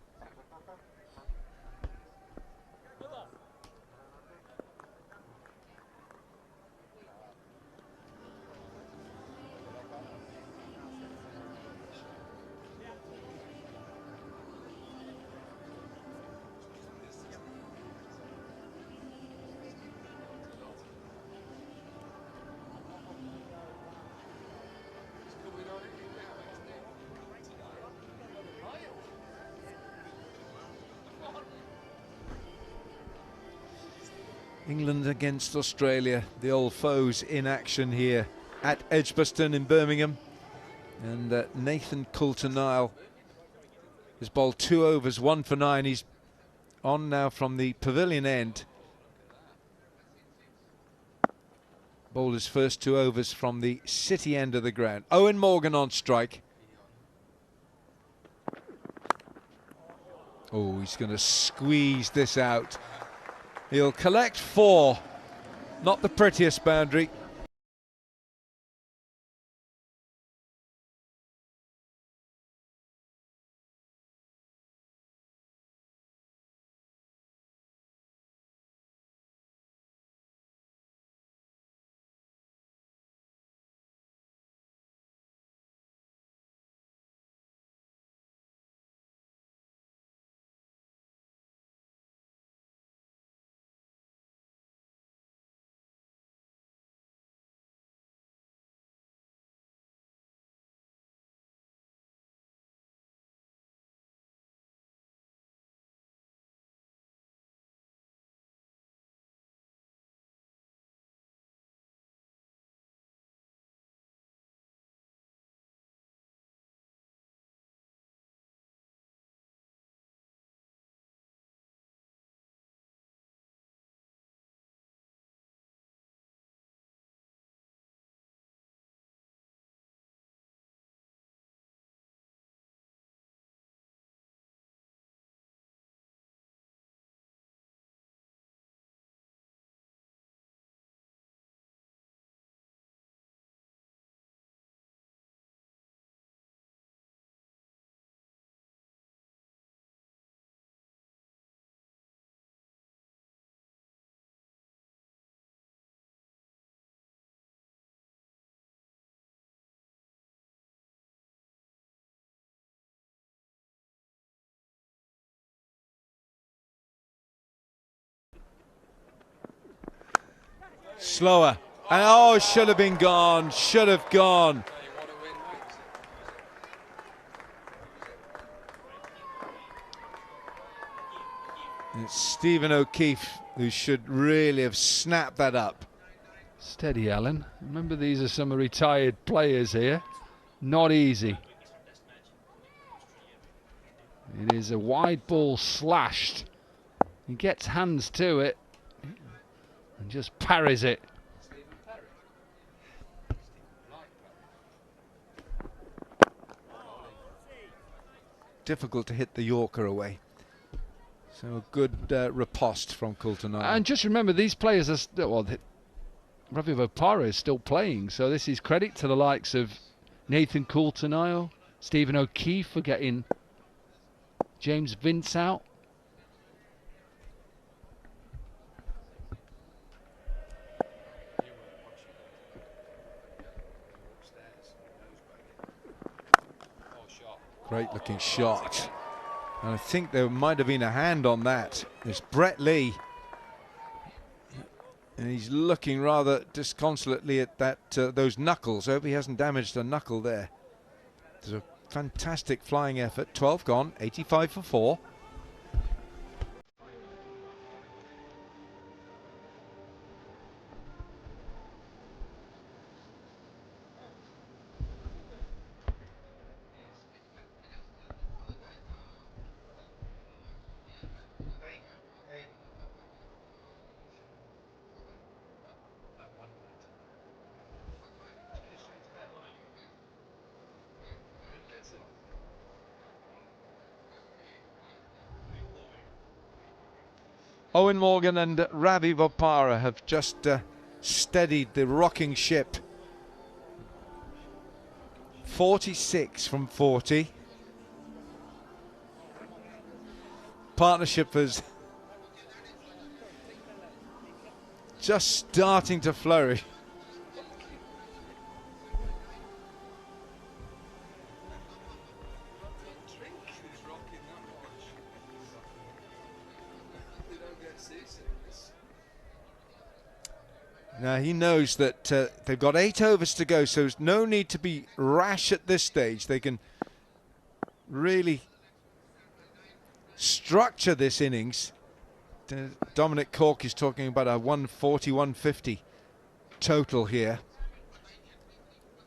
England against Australia, the old foes in action here at Edgbaston in Birmingham. And Nathan Coulter-Nile has bowled 2 overs, 1 for 9. He's on now from the pavilion end. Bowled his first 2 overs from the city end of the ground. Owen Morgan on strike. Oh, he's going to squeeze this out. He'll collect 4. Not the prettiest boundary. Slower. And oh, should have been gone. Should have gone. It's Stephen O'Keefe who should really have snapped that up. Steady, Alan. Remember, these are some retired players here. Not easy. It is a wide ball slashed. He gets hands to it and just parries it. Difficult to hit the Yorker away. So a good riposte from Coulter-Nile. And just remember, these players are still, well, Ravi Bopara is still playing, so this is credit to the likes of Nathan Coulter-Nile, Stephen O'Keefe for getting James Vince out. Great looking shot. And I think there might have been a hand on that. There's Brett Lee. And he's looking rather disconsolately at that those knuckles. I hope he hasn't damaged a knuckle there. There's a fantastic flying effort. 12 gone, 85 for 4. Owen Morgan and Ravi Bopara have just steadied the rocking ship. 46 from 40. Partnership is just starting to flourish. Now he knows that they've got 8 overs to go, so there's no need to be rash at this stage. They can really structure this innings. Dominic Cork is talking about a 140, 150 total here.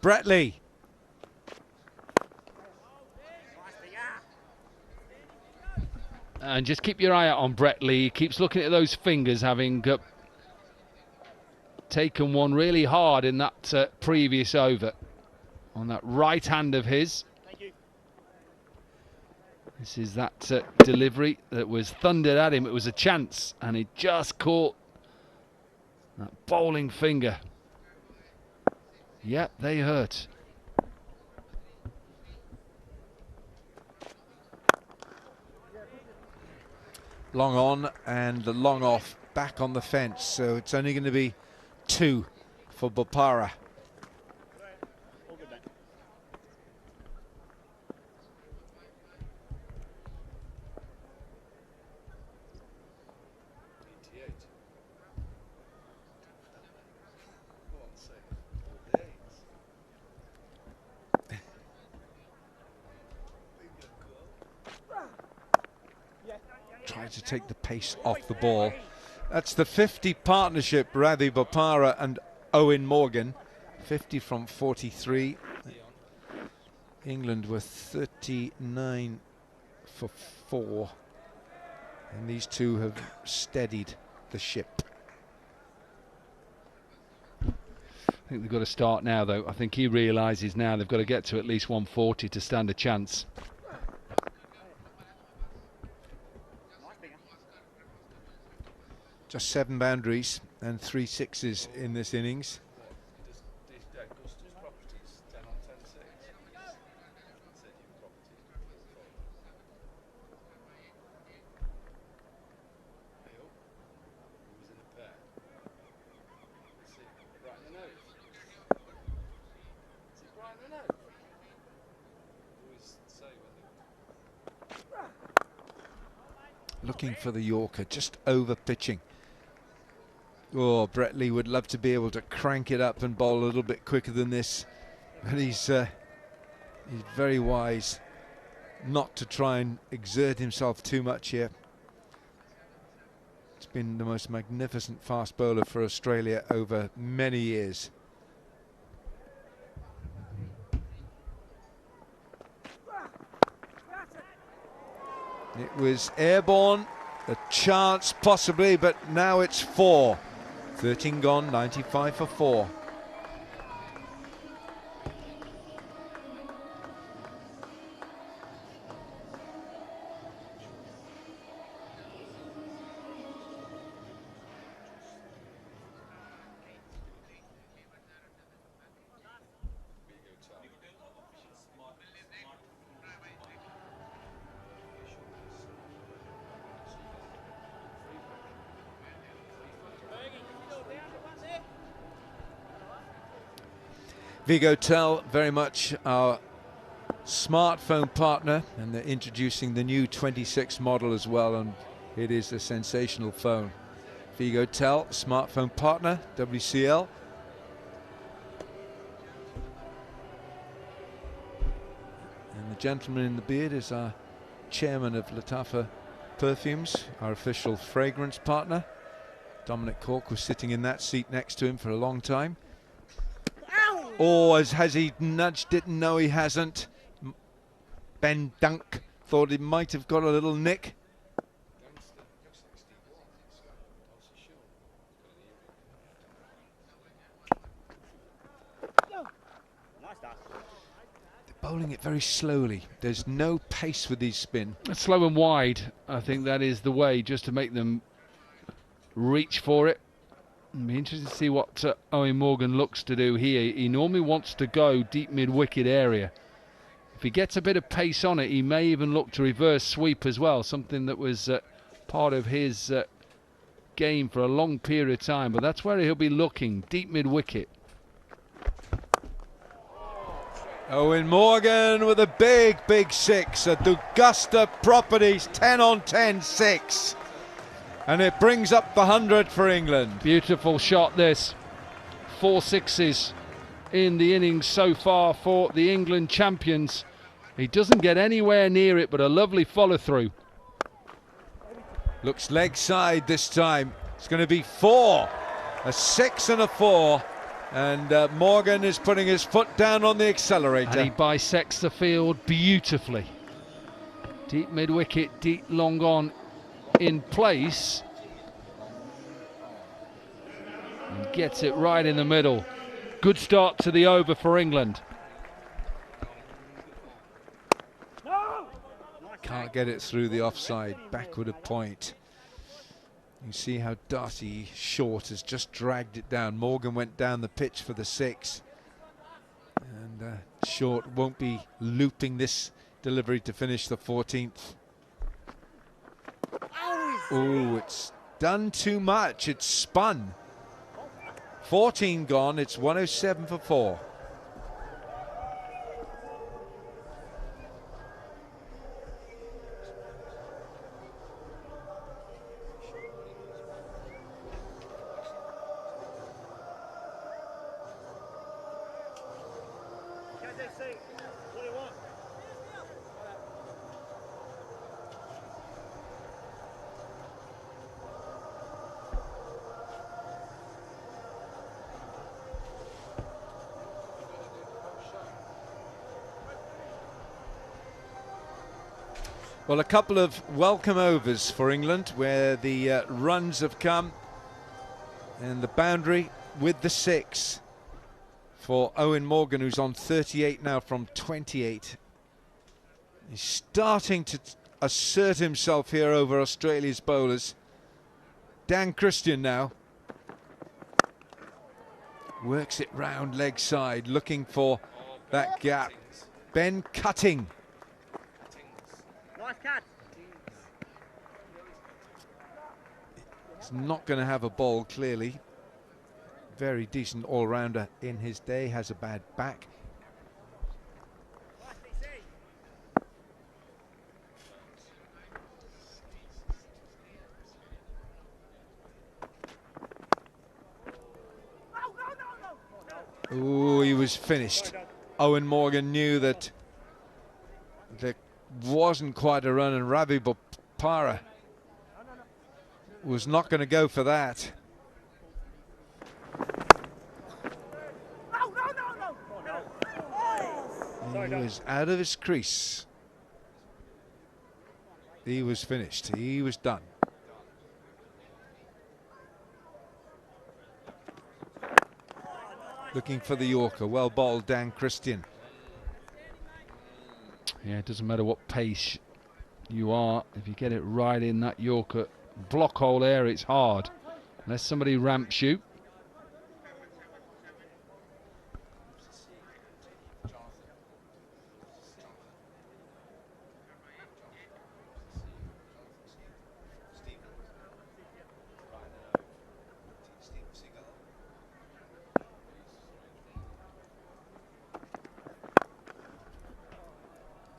Brett Lee. And just keep your eye out on Brett Lee. He keeps looking at those fingers, having taken one really hard in that previous over on that right hand of his. This is that delivery that was thundered at him. It was a chance, and he just caught that bowling finger. Yep, they hurt. Long on and the long off, back on the fence, so it's only going to be 2 for Bopara. Try to take the pace off the ball. That's the 50 partnership, Ravi Bopara and Owen Morgan. 50 from 43. England were 39 for 4. And these two have steadied the ship. I think they've got to start now, though. I think he realises now they've got to get to at least 140 to stand a chance. Just 7 boundaries and 3 sixes in this innings. Looking for the Yorker, just over pitching. Oh, Brett Lee would love to be able to crank it up and bowl a little bit quicker than this, but he's very wise not to try and exert himself too much here. It's been the most magnificent fast bowler for Australia over many years. It was airborne, a chance possibly, but now it's 4. 13 gone, 95 for 4. Vigotel, very much our smartphone partner, and they're introducing the new 26 model as well, and it is a sensational phone. Vigotel, smartphone partner, WCL. And the gentleman in the beard is our chairman of Latafa Perfumes, our official fragrance partner. Dominic Cork was sitting in that seat next to him for a long time. Oh, has he nudged it? No, he hasn't. Ben Dunk thought he might have got a little nick. They're bowling it very slowly. There's no pace with these spin. Slow and wide, I think that is the way, just to make them reach for it. It'll be interesting to see what Owen Morgan looks to do here. He normally wants to go deep mid-wicket area. If he gets a bit of pace on it, he may even look to reverse sweep as well, something that was part of his game for a long period of time. But that's where he'll be looking, deep mid-wicket. Owen Morgan with a big six at Augusta Properties, 10 on 10, 6. And it brings up the 100 for England. Beautiful shot this. 4 sixes in the innings so far for the England champions. He doesn't get anywhere near it, but a lovely follow through. Looks leg side this time. It's going to be 4. A 6 and a 4. And Morgan is putting his foot down on the accelerator. And he bisects the field beautifully. Deep mid-wicket, deep long on in place. And gets it right in the middle. Good start to the over for England. Can't get it through the offside, backward a point. You see how Darcy Short has just dragged it down. Morgan went down the pitch for the 6. And Short won't be looping this delivery to finish the 14th. Oh, it's done too much. It's spun. 14 gone. It's 107 for 4. Well, a couple of welcome overs for England where the runs have come, and the boundary with the 6 for Owen Morgan, who's on 38 now from 28. He's starting to assert himself here over Australia's bowlers. Dan Christian now works it round leg side, looking for that gap. Ben Cutting. He's not going to have a ball, clearly. Very decent all-rounder in his day, has a bad back. Oh, he was finished. Owen Morgan knew that there wasn't quite a run, and Ravi Bopara was not going to go for that. He was out of his crease. He was finished. He was done. Looking for the Yorker. Well bowled, Dan Christian. Yeah, it doesn't matter what pace you are. If you get it right in that Yorker block hole there, it's hard. Unless somebody ramps you.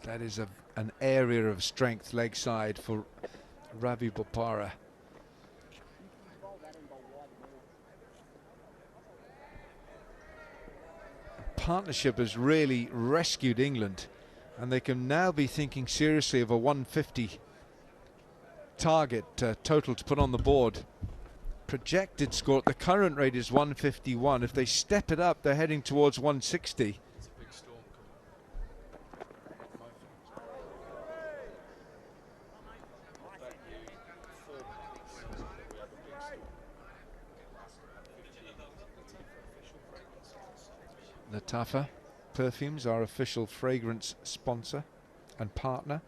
That is an area of strength leg side for Ravi Bopara. Partnership has really rescued England, and they can now be thinking seriously of a 150 target total to put on the board. Projected score at the current rate is 151. If they step it up, they're heading towards 160. Latafa Perfumes, our official fragrance sponsor and partner.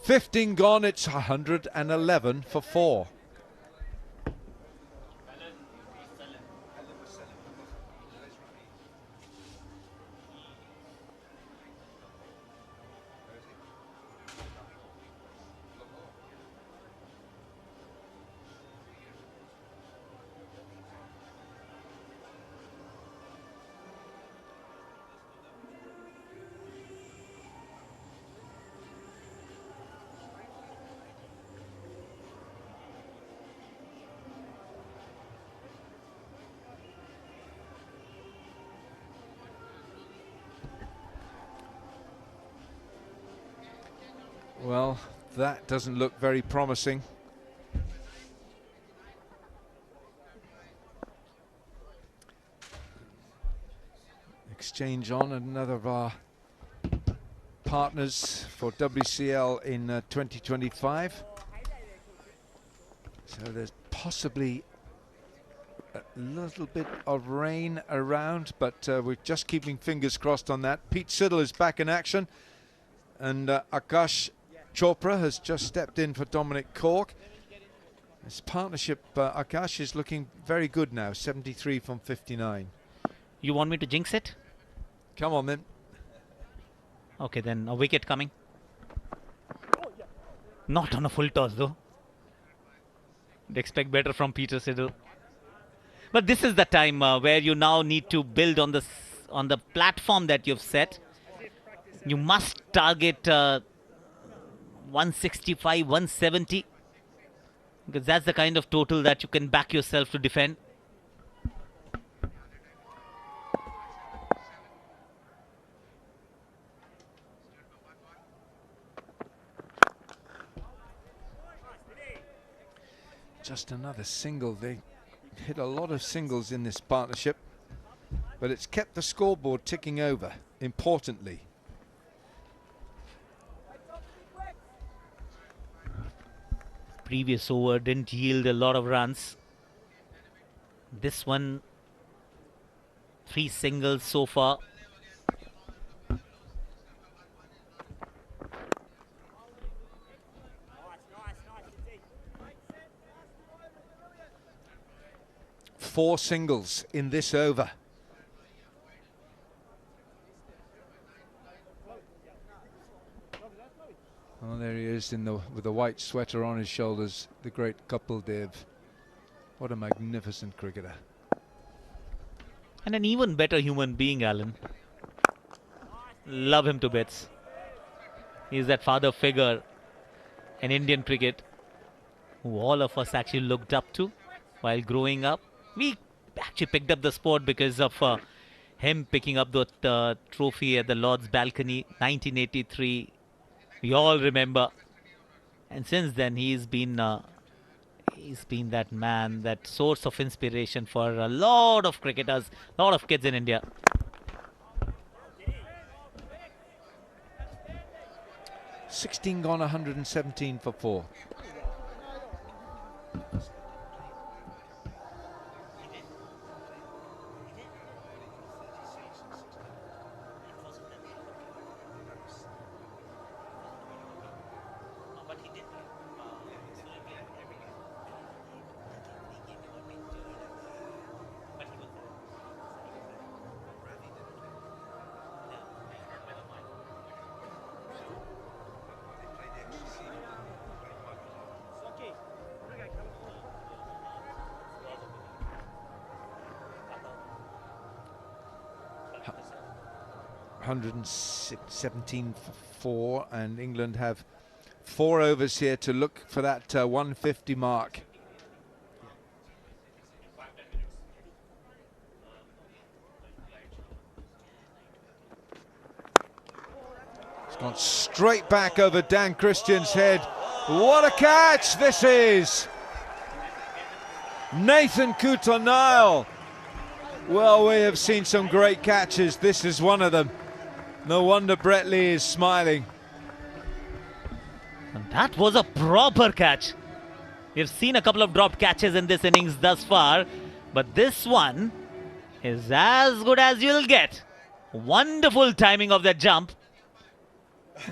15 gone, it's 111 for 4. Well, that doesn't look very promising. Exchange on another of our partners for WCL in 2025. So there's possibly a little bit of rain around, but we're just keeping fingers crossed on that. Pete Siddle is back in action, and Akash Chopra has just stepped in for Dominic Cork. This partnership, Akash, is looking very good now, 73 from 59. You want me to jinx it? Come on then. Okay, then a wicket coming. Not on a full toss though. I'd expect better from Peter Siddle. But this is the time where you now need to build on the platform that you've set. You must target 165, 170, because that's the kind of total that you can back yourself to defend. Just another single. They hit a lot of singles in this partnership, but it's kept the scoreboard ticking over, importantly. Previous over didn't yield a lot of runs. This one, 3 singles so far. Four singles in this over. Oh, there he is with the white sweater on his shoulders, the great Kapil Dev. What a magnificent cricketer. And an even better human being, Alan. Love him to bits. He's that father figure in Indian cricket who all of us actually looked up to while growing up. We actually picked up the sport because of him picking up the trophy at the Lord's balcony, 1983. We all remember, and since then he's been that man, that source of inspiration for a lot of cricketers, a lot of kids in India. $16 gone, 117 for 4. $117 for 4, and England have 4 overs here to look for that 150 mark. It's gone straight back over Dan Christian's head. What a catch this is! Nathan Coutonile. Well, we have seen some great catches. This is one of them. No wonder Brett Lee is smiling. And that was a proper catch. We've seen a couple of dropped catches in this innings thus far, but this one is as good as you'll get. Wonderful timing of that jump.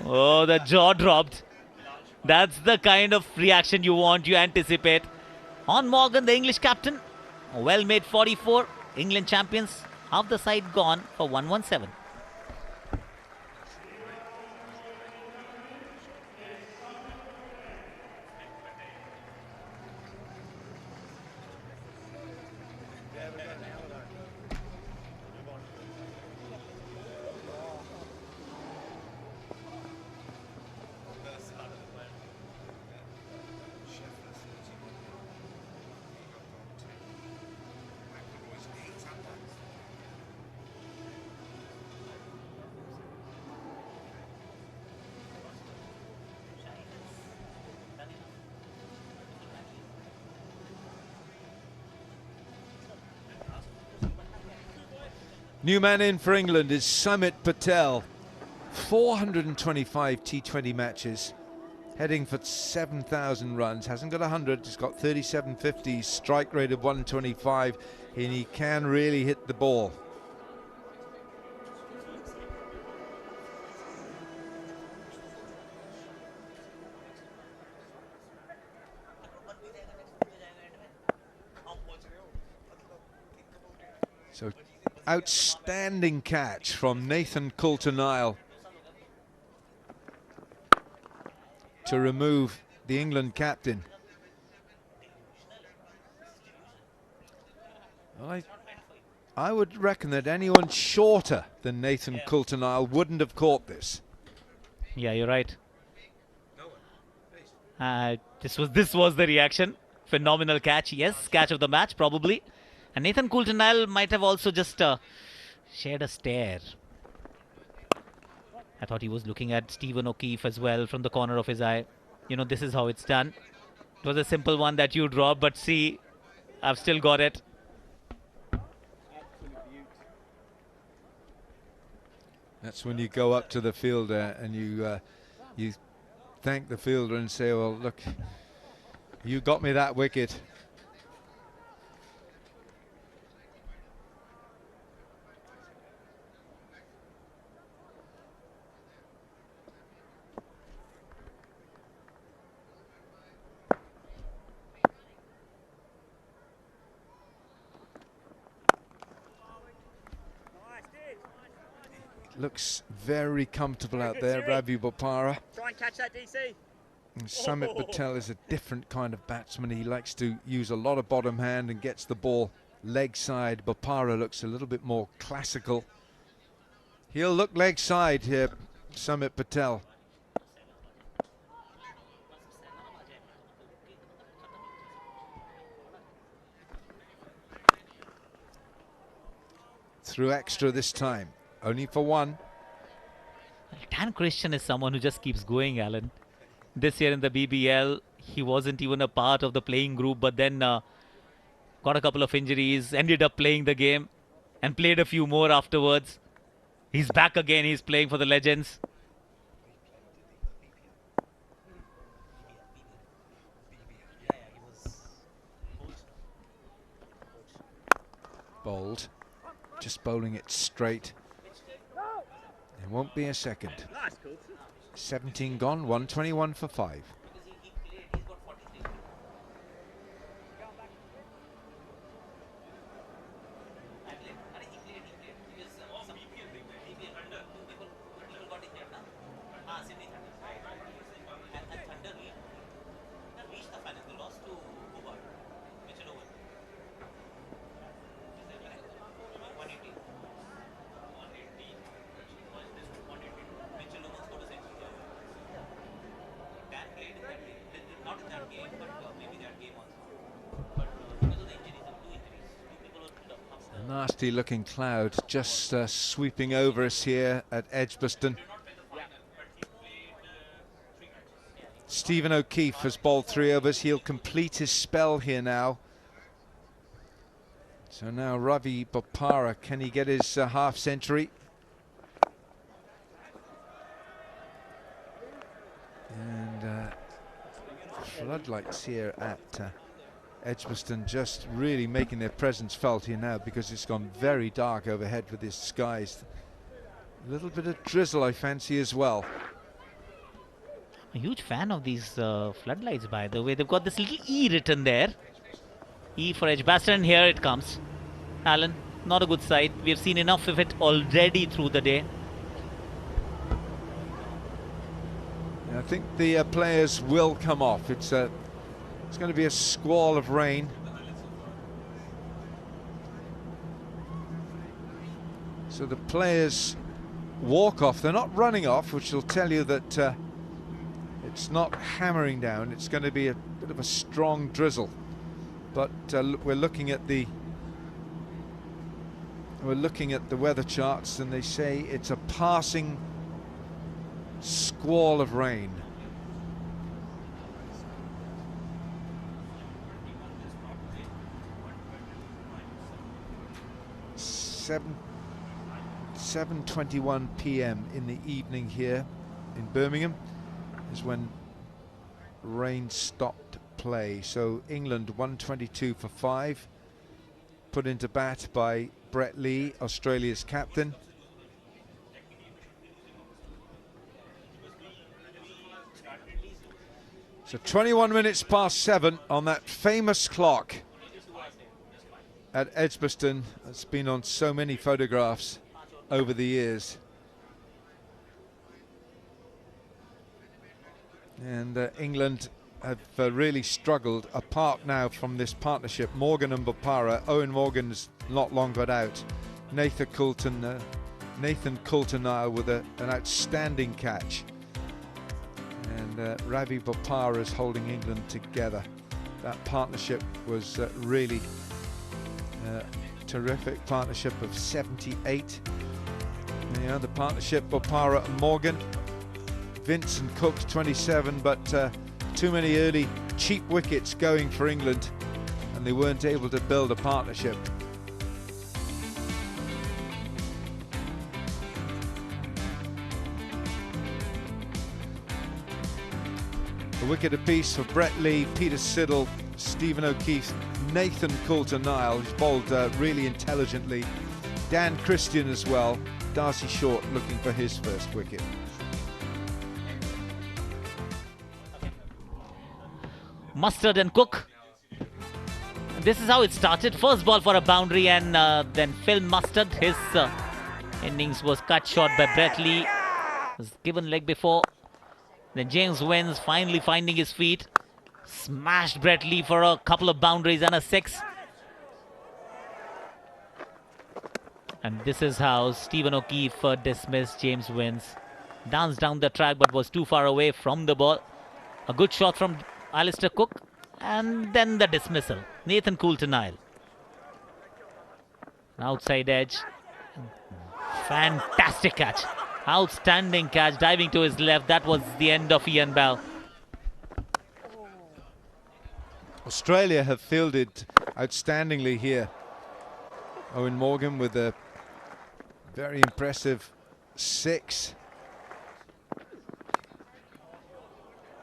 Oh, the jaw dropped. That's the kind of reaction you want, you anticipate. On Morgan, the English captain. A well-made 44. England champions. Half the side gone for 117. New man in for England is Samit Patel. 425 T20 matches, heading for 7,000 runs. Hasn't got 100, he's got 37 50s, strike rate of 125, and he can really hit the ball. So outstanding catch from Nathan Coulter-Nile to remove the England captain. Well, I would reckon that anyone shorter than Nathan Coulter-Nile wouldn't have caught this. Yeah, you're right. This was the reaction. Phenomenal catch. Yes, catch of the match probably. And Nathan Coulter-Nile might have also just shared a stare. I thought he was looking at Stephen O'Keefe as well from the corner of his eye. You know, this is how it's done. It was a simple one that you dropped, but see, I've still got it. That's when you go up to the fielder and you thank the fielder and say, well, look, you got me that wicket. Looks very comfortable out there, Ravi Bopara. Try and catch that, DC. And Samit Patel is a different kind of batsman. He likes to use a lot of bottom hand and gets the ball leg side. Bopara looks a little bit more classical. He'll look leg side here, Samit Patel. Through extra this time. Only for one. Dan Christian is someone who just keeps going, Alan. This year in the BBL, he wasn't even a part of the playing group, but then got a couple of injuries, ended up playing the game, and played a few more afterwards. He's back again, he's playing for the Legends. Bowled. Just bowling it straight. There won't be a second. 17 gone, 121 for 5. Nasty looking cloud just sweeping over us here at Edgbaston. Stephen O'Keefe has bowled 3 overs. He'll complete his spell here now. So now Ravi Bopara, can he get his half century? And floodlights here at Edgbaston just really making their presence felt here now, because it's gone very dark overhead with these skies. A little bit of drizzle I fancy as well. A huge fan of these floodlights, by the way. They've got this little E written there. E for Edgbaston. Here it comes. Alan, not a good sight. We have seen enough of it already through the day. I think the players will come off. It's going to be a squall of rain. So the players walk off. They're not running off, which will tell you that it's not hammering down. It's going to be a bit of a strong drizzle. But we're looking at the weather charts, and they say it's a passing squall of rain. Seven 7:21 p.m. in the evening here in Birmingham is when rain stopped play. So England 122 for 5, put into bat by Brett Lee, Australia's captain. So 21 minutes past 7 on that famous clock at Edgbaston. It's been on so many photographs over the years. And England have really struggled apart now from this partnership. Morgan and Bopara. Owen Morgan's not long got out. Nathan Coulter-Nile with an outstanding catch. And Ravi Bopara is holding England together. That partnership was really terrific. Partnership of 78. Yeah, the partnership Bopara and Morgan. Vince and Cook 27, but too many early cheap wickets going for England, and they weren't able to build a partnership. A wicket apiece for Brett Lee, Peter Siddle, Stephen O'Keefe, Nathan Coulter-Nile, who's bowled really intelligently, Dan Christian as well, Darcy Short looking for his first wicket. Mustard and Cook. This is how it started. First ball for a boundary, and then Phil Mustard. His innings was cut short by Brett Lee. Was given leg before. Then James Wins finally finding his feet. Smashed Brett Lee for a couple of boundaries and a 6. And this is how Stephen O'Keefe dismissed James Wins. Danced down the track but was too far away from the ball. A good shot from Alistair Cook, and then the dismissal. Nathan Coulter-Nile. Outside edge. Fantastic catch. Outstanding catch, diving to his left. That was the end of Ian Bell. Australia have fielded outstandingly here. Owen Morgan with a very impressive 6.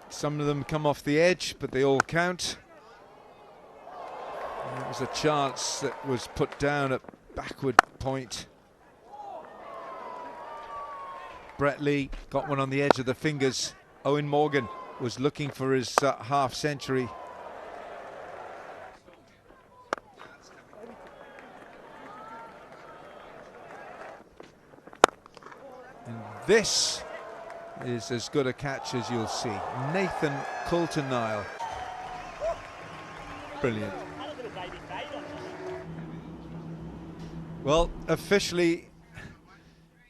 Some of them come off the edge, but they all count. There was a chance that was put down at backward point. Brett Lee got one on the edge of the fingers. Owen Morgan was looking for his half century. And this is as good a catch as you'll see. Nathan Coulter-Nile. Brilliant. Well, officially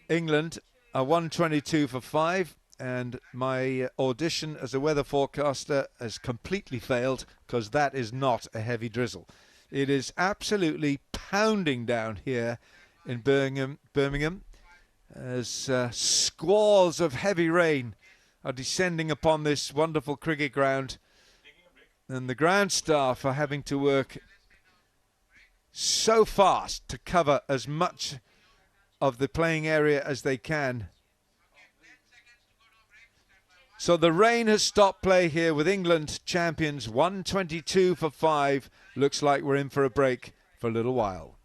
England are 122 for 5, and my audition as a weather forecaster has completely failed, because that is not a heavy drizzle. It is absolutely pounding down here in Birmingham. As squalls of heavy rain are descending upon this wonderful cricket ground, and the ground staff are having to work so fast to cover as much of the playing area as they can. So the rain has stopped play here with England champions 122 for 5. Looks like we're in for a break for a little while.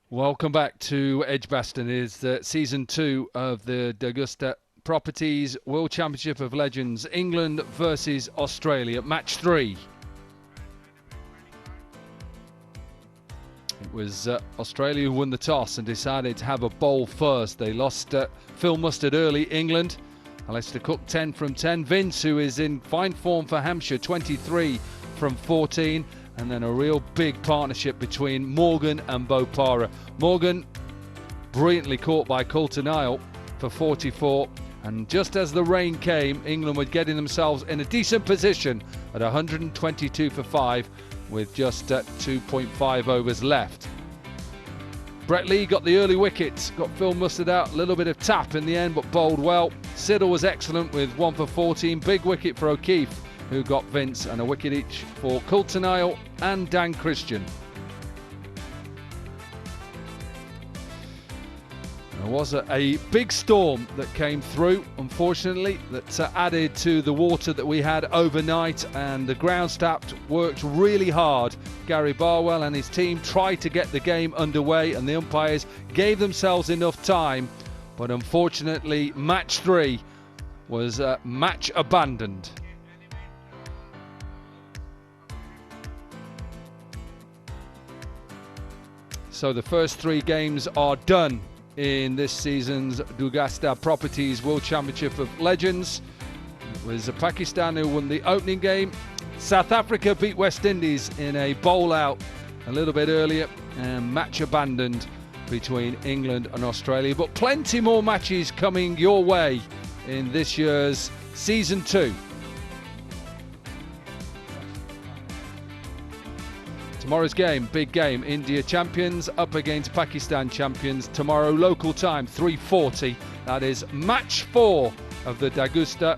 Welcome back to Edgbaston. Is season 2 of the D'Augusta Properties World Championship of Legends, England versus Australia, match 3. It was Australia who won the toss and decided to have a bowl first. They lost Phil Mustard early, England. Alistair Cook 10 from 10. Vince, who is in fine form for Hampshire, 23 from 14. And then a real big partnership between Morgan and Bopara. Morgan brilliantly caught by Coulter-Nile for 44. And just as the rain came, England were getting themselves in a decent position at 122 for 5 with just 2.5 overs left. Brett Lee got the early wicket, got Phil Mustard out, a little bit of tap in the end, but bowled well. Siddle was excellent with 1 for 14. Big wicket for O'Keefe, who got Vince, and a wicket each for Coulter-Nile and Dan Christian. There was a big storm that came through, unfortunately, that added to the water that we had overnight, and the ground staff worked really hard. Gary Barwell and his team tried to get the game underway, and the umpires gave themselves enough time, but unfortunately match 3 was match abandoned. So the first 3 games are done in this season's D'Augusta Properties World Championship of Legends. It was Pakistan who won the opening game. South Africa beat West Indies in a bowl out a little bit earlier, and match abandoned between England and Australia. But plenty more matches coming your way in this year's season 2. Tomorrow's game, big game. India champions up against Pakistan champions. Tomorrow local time, 3:40. That is match 4 of the D'Augusta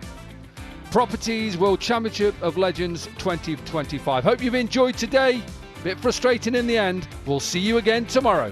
Properties World Championship of Legends 2025. Hope you've enjoyed today. Bit frustrating in the end. We'll see you again tomorrow.